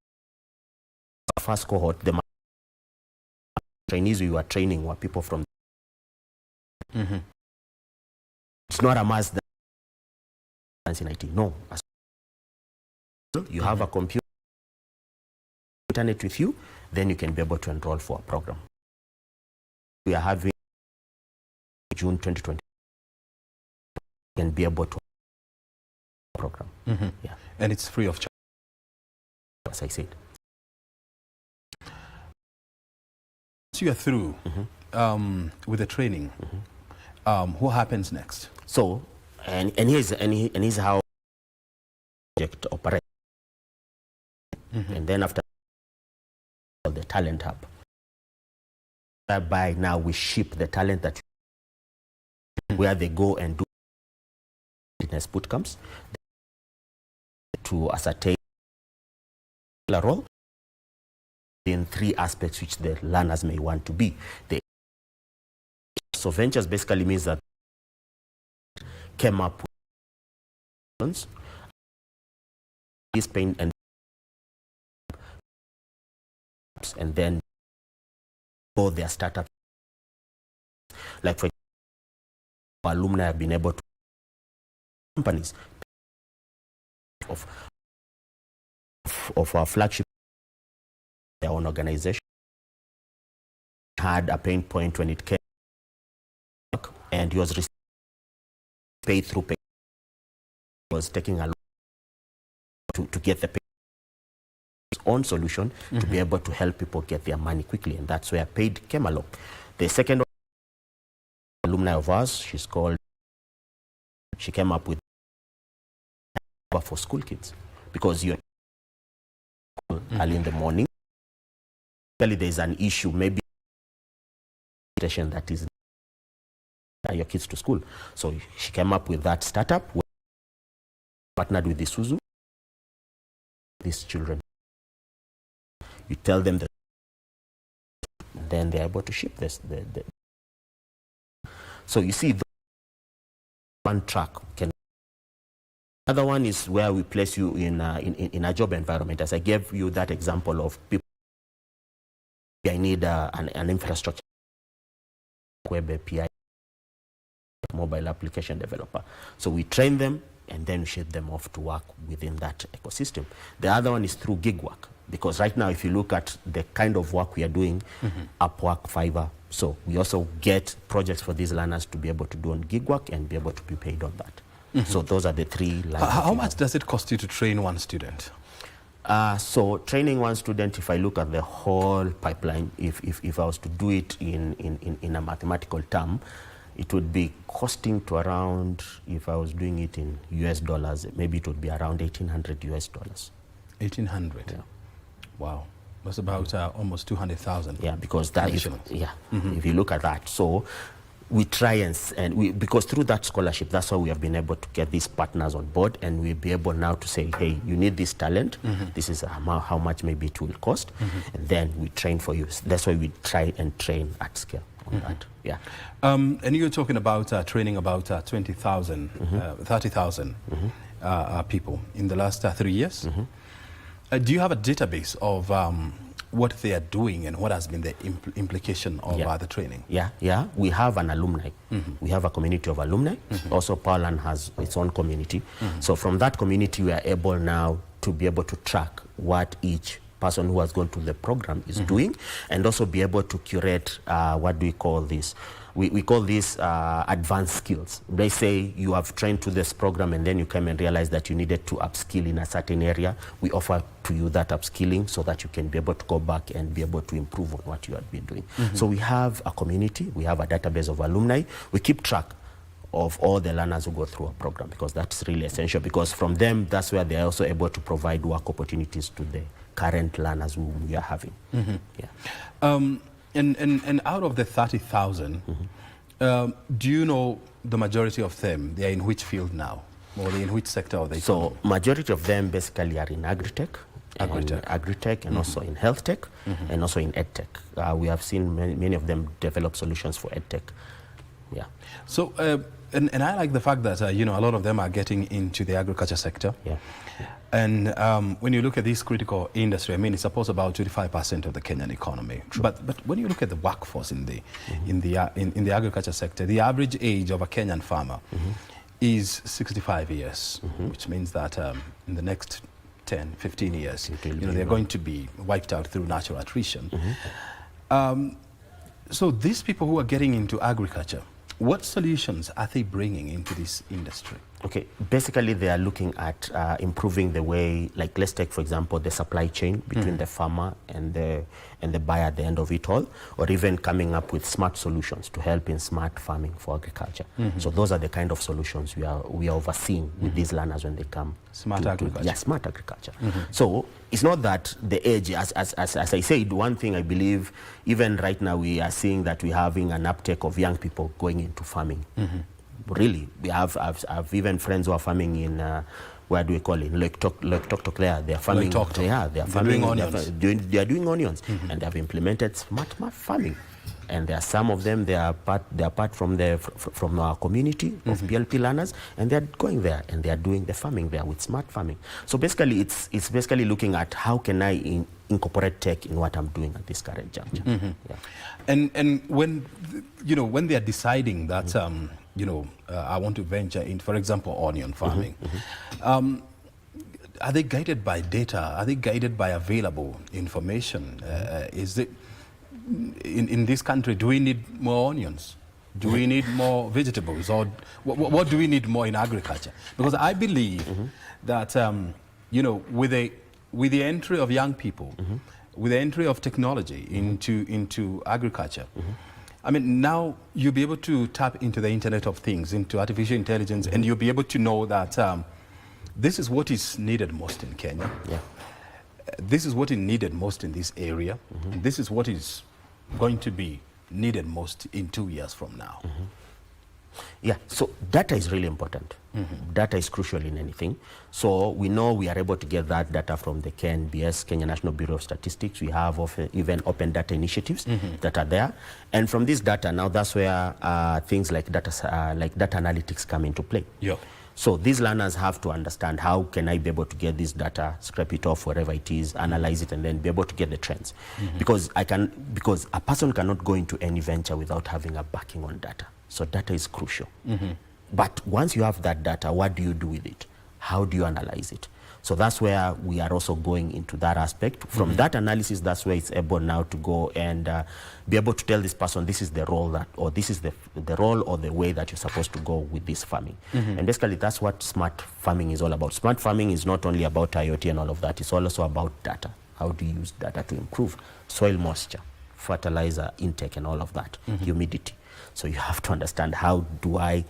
Speaker 4: First cohort, the trainees we were training were people from it's not a mass that in IT. No. You have a computer, internet with you, then you can be able to enroll for a program. We are having June 2020 can be able to program. Yeah.
Speaker 1: And it's free of charge.
Speaker 4: As I said.
Speaker 1: Once you are through with the training, what happens next?
Speaker 4: So, and here's how project operates. And then after the talent hub, whereby now we ship the talent that where they go and do fitness boot camps to ascertain a role in three aspects which the learners may want to be. So ventures basically means that came up with this pain and then go their startup. Like for example, alumni have been able to companies of our flagship, their own organization, had a pain point when it came to work, and he was paid through pay. He was taking a lot to get the pay. His own solution to be able to help people get their money quickly, and that's where paid came along. The second alumni of ours, she came up with for school kids, because you're early in the morning, there's an issue, maybe that is your kids to school. So she came up with that startup, partnered with Isuzu. These children, you tell them that, then they're able to ship this. So you see, one track can. Another one is where we place you in a job environment. As I gave you that example of people, I need an infrastructure, web API, mobile application developer. So we train them and then we ship them off to work within that ecosystem. The other one is through gig work, because right now, if you look at the kind of work we are doing, Upwork, Fiverr, so we also get projects for these learners to be able to do on gig work and be able to be paid on that. So those are the three lines.
Speaker 1: How much does it cost you to train one student?
Speaker 4: So training one student, if I look at the whole pipeline, if I was to do it in a mathematical term, it would be costing to around, if I was doing it in US dollars, maybe it would be around $1,800 US.
Speaker 1: 1,800? Yeah. Wow. That's about almost 200,000.
Speaker 4: Yeah, because that is, if you look at that. So we try and because through that scholarship, that's how we have been able to get these partners on board, and we'll be able now to say, hey, you need this talent, this is how much maybe it will cost, and then we train for you. That's why we try and train at scale on that. Yeah.
Speaker 1: And you're talking about training about 20,000, 30,000 people in the last 3 years. Do you have a database of what they are doing and what has been the implication of the training?
Speaker 4: Yeah. We have an alumni. We have a community of alumni. Also, Powerland has its own community. So from that community, we are able now to be able to track what each person who has gone to the program is doing, and also be able to curate, what do we call this? We call this advanced skills. They say you have trained to this program and then you come and realize that you needed to upskill in a certain area. We offer to you that upskilling so that you can be able to go back and be able to improve on what you have been doing. So we have a community, we have a database of alumni. We keep track of all the learners who go through a program, because that's really essential, because from them, that's where they're also able to provide work opportunities to the current learners who we are having.
Speaker 1: And out of the 30,000, do you know the majority of them, they are in which field now? Or in which sector are they?
Speaker 4: So majority of them basically are in agri-tech, and also in health tech, and also in ed tech. We have seen many of them develop solutions for ed tech. Yeah.
Speaker 1: So, and I like the fact that, you know, a lot of them are getting into the agriculture sector.
Speaker 4: Yeah.
Speaker 1: And when you look at this critical industry, I mean, it supports about 25% of the Kenyan economy. But when you look at the workforce in the agriculture sector, the average age of a Kenyan farmer is 65 years, which means that in the next 10, 15 years, you know, they're going to be wiped out through natural attrition. So these people who are getting into agriculture, what solutions are they bringing into this industry?
Speaker 4: Okay, basically they are looking at improving the way, like let's take for example the supply chain between the farmer and the buyer at the end of it all, or even coming up with smart solutions to help in smart farming for agriculture. So those are the kind of solutions we are overseeing with these learners when they come.
Speaker 1: Smart agriculture.
Speaker 4: Smart agriculture. So it's not that the age, as I said, one thing I believe, even right now we are seeing that we're having an uptake of young people going into farming. Really, we have even friends who are farming in where do we call it? Lake Toktok. They are farming. They are farming. They are doing onions, and they have implemented smart farming. And there are some of them. They are part from our community of PLP learners, and they are going there and they are doing the farming there with smart farming. So basically, it's basically looking at how can I incorporate tech in what I'm doing at this current juncture.
Speaker 1: And when when they are deciding that I want to venture in, for example, onion farming, are they guided by data? Are they guided by available information? Is it in this country? Do we need more onions? Do we need more vegetables, or what do we need more in agriculture? Because I believe that you know, with the entry of young people, with the entry of technology into agriculture, I mean, now you'll be able to tap into the Internet of Things, into artificial intelligence, and you'll be able to know that this is what is needed most in Kenya.
Speaker 4: Yeah.
Speaker 1: This is what is needed most in this area. And this is what is going to be needed most in 2 years from now.
Speaker 4: Yeah, so data is really important. Data is crucial in anything. So we know we are able to get that data from the KNBS, Kenya National Bureau of Statistics. We have even open data initiatives that are there. And from this data now, that's where things like data analytics come into play.
Speaker 1: Yeah.
Speaker 4: So these learners have to understand, how can I be able to get this data, scrape it off wherever it is, analyze it, and then be able to get the trends. Because a person cannot go into any venture without having a backing on data. So data is crucial. But once you have that data, what do you do with it? How do you analyze it? So that's where we are also going into that aspect. From that analysis, that's where it's able now to go and be able to tell this person, this is the role that, or this is the role or the way that you're supposed to go with this farming. And basically that's what smart farming is all about. Smart farming is not only about IoT and all of that, it's also about data. How do you use data to improve soil moisture, fertilizer intake and all of that, humidity. So you have to understand, how do I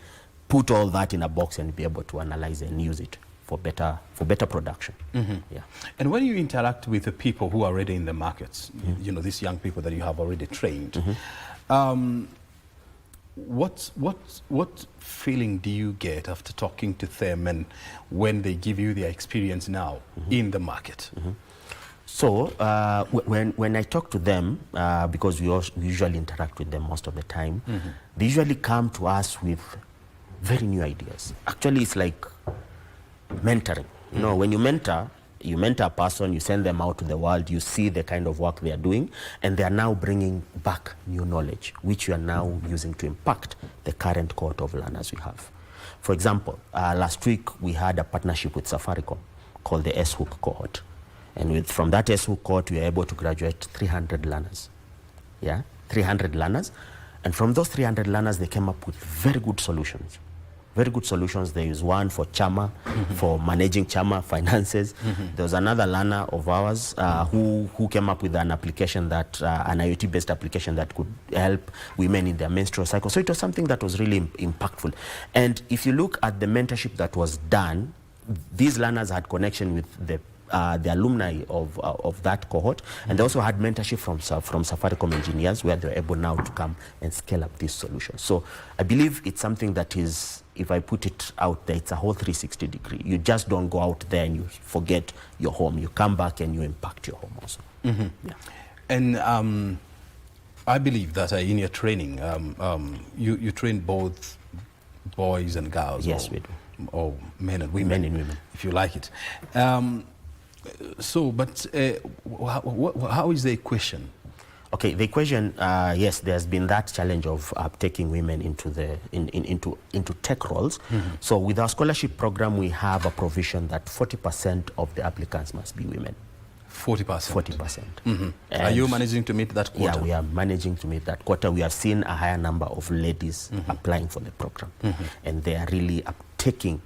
Speaker 4: put all that in a box and be able to analyze and use it for better production. Yeah.
Speaker 1: And when you interact with the people who are already in the markets, you know, these young people that you have already trained, what feeling do you get after talking to them and when they give you their experience now in the market?
Speaker 4: So when I talk to them, because we usually interact with them most of the time, they usually come to us with very new ideas. Actually, it's like mentoring. You know, when you mentor a person, you send them out to the world, you see the kind of work they are doing, and they are now bringing back new knowledge, which you are now using to impact the current cohort of learners we have. For example, last week we had a partnership with Safaricom called the S-Hook cohort. And from that S-Hook cohort, we were able to graduate 300 learners. Yeah, 300 learners. And from those 300 learners, they came up with very good solutions. Very good solutions. There is one for Chama, for managing Chama finances. There was another learner of ours who came up with an application that, an IoT-based application that could help women in their menstrual cycle. So it was something that was really impactful. And if you look at the mentorship that was done, these learners had connection with the alumni of that cohort, and they also had mentorship from Safaricom engineers, where they're able now to come and scale up these solutions. So I believe it's something that is, if I put it out there, it's a whole 360 degree. You just don't go out there and you forget your home. You come back and you impact your home also. Yeah.
Speaker 1: And I believe that in your training, you train both boys and girls.
Speaker 4: Yes, we do.
Speaker 1: Or men and women.
Speaker 4: Men and women.
Speaker 1: If you like it. So, but how is the equation?
Speaker 4: Okay, the equation, yes, there's been that challenge of taking women into tech roles. So with our scholarship program, we have a provision that 40% of the applicants must be women.
Speaker 1: 40%?
Speaker 4: 40%.
Speaker 1: Are you managing to meet that quota?
Speaker 4: Yeah, we are managing to meet that quota. We have seen a higher number of ladies applying for the program. And they are really taking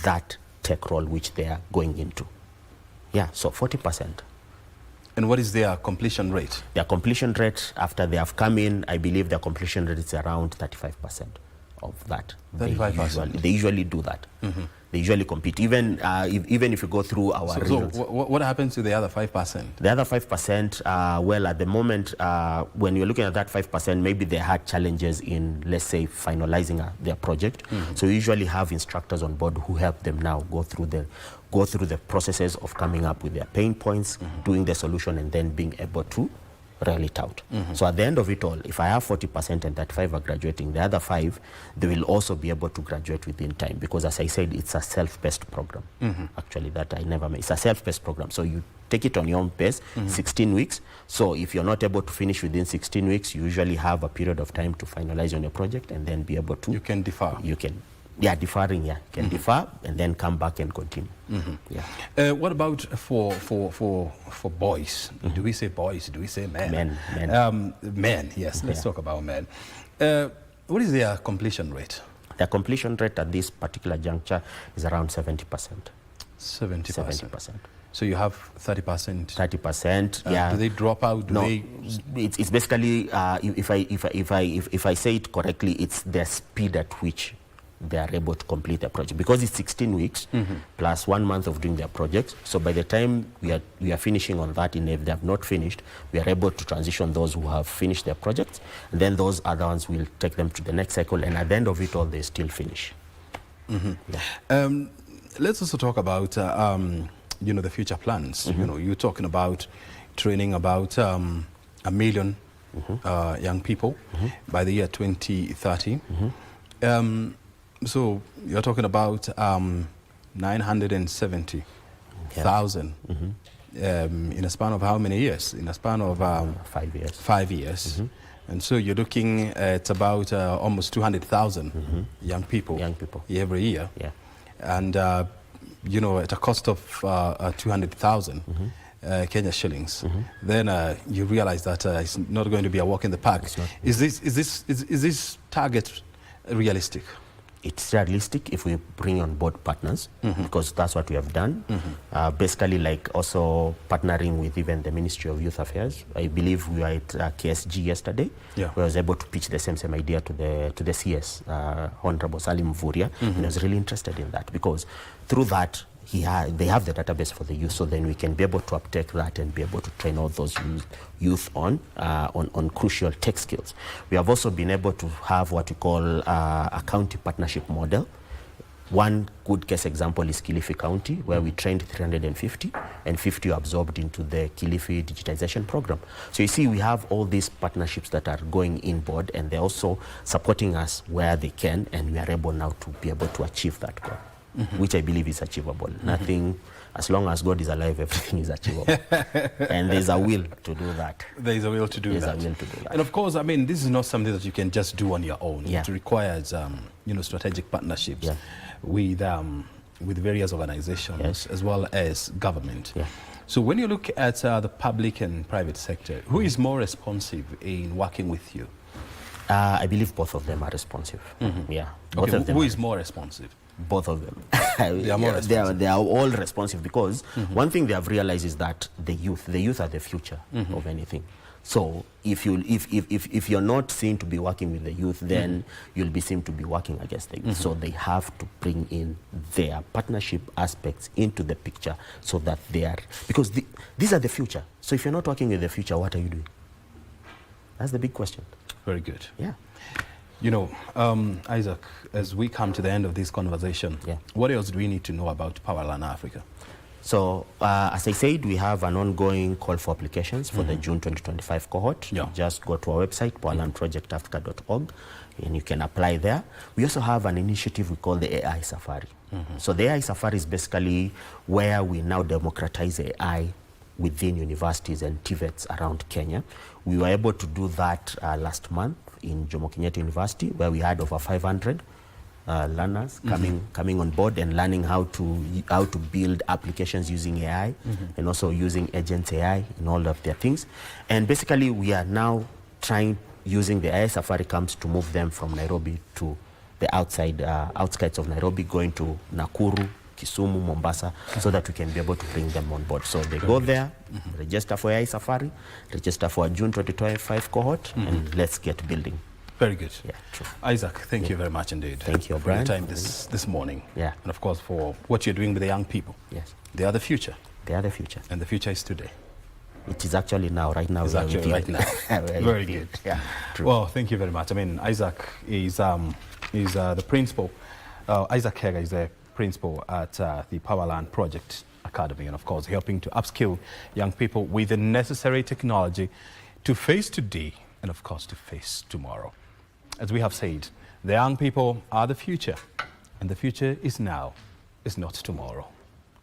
Speaker 4: that tech role which they are going into. Yeah, so 40%.
Speaker 1: And what is their completion rate?
Speaker 4: Their completion rate, after they have come in, I believe their completion rate is around 35% of that.
Speaker 1: 35%?
Speaker 4: They usually do that. They usually compete, even if you go through our results.
Speaker 1: So what happens to the other 5%?
Speaker 4: The other 5%, well, at the moment, when you're looking at that 5%, maybe they had challenges in, let's say, finalizing their project. So you usually have instructors on board who help them now go through the processes of coming up with their pain points, doing the solution, and then being able to roll it out. So at the end of it all, if I have 40% and that 5 are graduating, the other 5, they will also be able to graduate within time, because as I said, it's a self-paced program. Actually, that I never made. It's a self-paced program. So you take it on your own pace, 16 weeks. So if you're not able to finish within 16 weeks, you usually have a period of time to finalize on your project and then be able to...
Speaker 1: You can defer.
Speaker 4: You can Yeah, deferring, yeah. Can defer and then come back and continue. Yeah.
Speaker 1: What about for boys? Do we say boys? Do we say men?
Speaker 4: Men.
Speaker 1: Men, yes. Let's talk about men. What is their completion rate?
Speaker 4: The completion rate at this particular juncture is around 70%.
Speaker 1: 70%. So you have 30%.
Speaker 4: 30%. Yeah.
Speaker 1: Do they drop out?
Speaker 4: It's basically if I say it correctly, it's the speed at which they are able to complete the project, because it's 16 weeks plus 1 month of doing their projects. So by the time we are finishing on that, and if they have not finished, we are able to transition those who have finished their projects, and then those other ones will take them to the next cycle, and at the end of it all, they still finish.
Speaker 1: Let's also talk about the future plans. You're talking about training about 1 million young people by the year 2030. So you're talking about 970,000 in a span of how many years? In a span of
Speaker 4: 5 years.
Speaker 1: 5 years. And so you're looking at about almost 200,000 young people every year.
Speaker 4: Yeah.
Speaker 1: And at a cost of 200,000 Kenya shillings, then you realize that it's not going to be a walk in the park. Is this target realistic?
Speaker 4: It's realistic if we bring on board partners, because that's what we have done. Basically, like also partnering with even the Ministry of Youth Affairs. I believe we were at KSG yesterday.
Speaker 1: Yeah.
Speaker 4: Where I was able to pitch the same idea to the CS, Honorable Salim Mvurya, and he was really interested in that, because through that they have the database for the youth, so then we can be able to uptake that and be able to train all those youth on crucial tech skills. We have also been able to have what we call a county partnership model. One good case example is Kilifi County, where we trained 350 and 50 absorbed into the Kilifi digitization program. So you see, we have all these partnerships that are going in board, and they're also supporting us where they can, and we are able now to be able to achieve that goal. Which I believe is achievable. Nothing, as long as God is alive, everything is achievable. And there's a will to do that.
Speaker 1: There is a will to do that.
Speaker 4: There's a will to do that.
Speaker 1: And of course, I mean, this is not something that you can just do on your own.
Speaker 4: Yeah.
Speaker 1: It requires, strategic partnerships with various organizations as well as government.
Speaker 4: Yeah.
Speaker 1: So when you look at the public and private sector, who is more responsive in working with you?
Speaker 4: I believe both of them are responsive. Yeah. Both
Speaker 1: Okay,
Speaker 4: of them
Speaker 1: who is more responsive?
Speaker 4: Both of them.
Speaker 1: They are more responsive.
Speaker 4: They are all responsive, because one thing they have realized is that the youth are the future of anything. So if you're not seen to be working with the youth, then you'll be seen to be working against the youth. So they have to bring in their partnership aspects into the picture, so that they are, because these are the future. So if you're not working with the future, what are you doing? That's the big question.
Speaker 1: Very good.
Speaker 4: Yeah.
Speaker 1: Isaac, as we come to the end of this conversation, what else do we need to know about Powerland Africa?
Speaker 4: So, as I said, we have an ongoing call for applications for the June 2025 cohort. Just go to our website, powerlandprojectafrica.org, and you can apply there. We also have an initiative we call the AI Safari. So the AI Safari is basically where we now democratize AI within universities and TVETs around Kenya. We were able to do that last month in Jomo Kenyatta University, where we had over 500 learners coming on board and learning how to build applications using AI and also using agents AI and all of their things. And basically, we are now using the AI Safari camps to move them from Nairobi to the outskirts of Nairobi, going to Nakuru, Kisumu, Mombasa, so that we can be able to bring them on board. So they go there, register for AI Safari, register for a June 2025 cohort, and let's get building.
Speaker 1: Very good.
Speaker 4: Yeah, true.
Speaker 1: Isaac, thank you very much indeed.
Speaker 4: Thank you,
Speaker 1: for your
Speaker 4: Brian.
Speaker 1: time this morning.
Speaker 4: Yeah.
Speaker 1: And of course for what you're doing with the young people.
Speaker 4: Yes.
Speaker 1: They are the future.
Speaker 4: They are the future.
Speaker 1: And the future is today.
Speaker 4: It is actually now, right now.
Speaker 1: It's actually right now. Very good.
Speaker 4: Yeah. True.
Speaker 1: Well, thank you very much. I mean, Isaac is the principal. Isaac Kega is the principal at the Powerland Project Academy, and of course helping to upskill young people with the necessary technology to face today and of course to face tomorrow. As we have said, the young people are the future, and the future is now, is not tomorrow.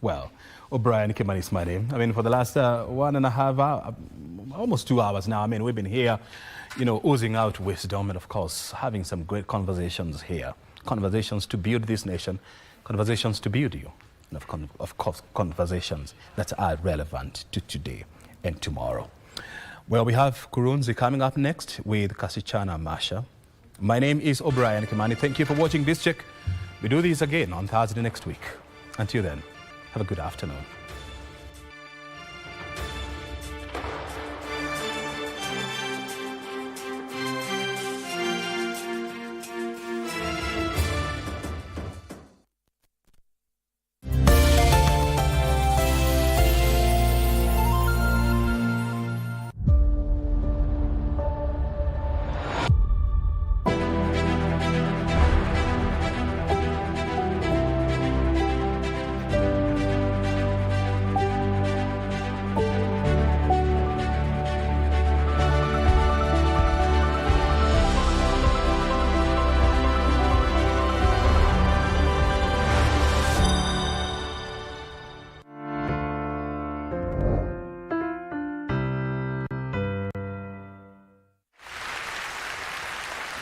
Speaker 1: Well, O'Brien, Kimani is my name. I mean, for the last 1.5 hours, almost 2 hours now, I mean, we've been here, oozing out wisdom and of course having some great conversations here conversations to build this nation, conversations to build you, and of course, conversations that are relevant to today and tomorrow. Well, we have Kurunzi coming up next with Kasichana Masha. My name is O'Brien Kimani. Thank you for watching this check. We do this again on Thursday next week. Until then, have a good afternoon.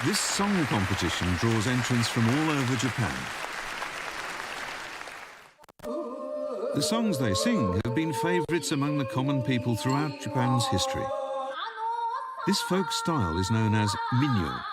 Speaker 2: This song competition draws entrants from all over Japan. The songs they sing have been favourites among the common people throughout Japan's history. This folk style is known as minyo.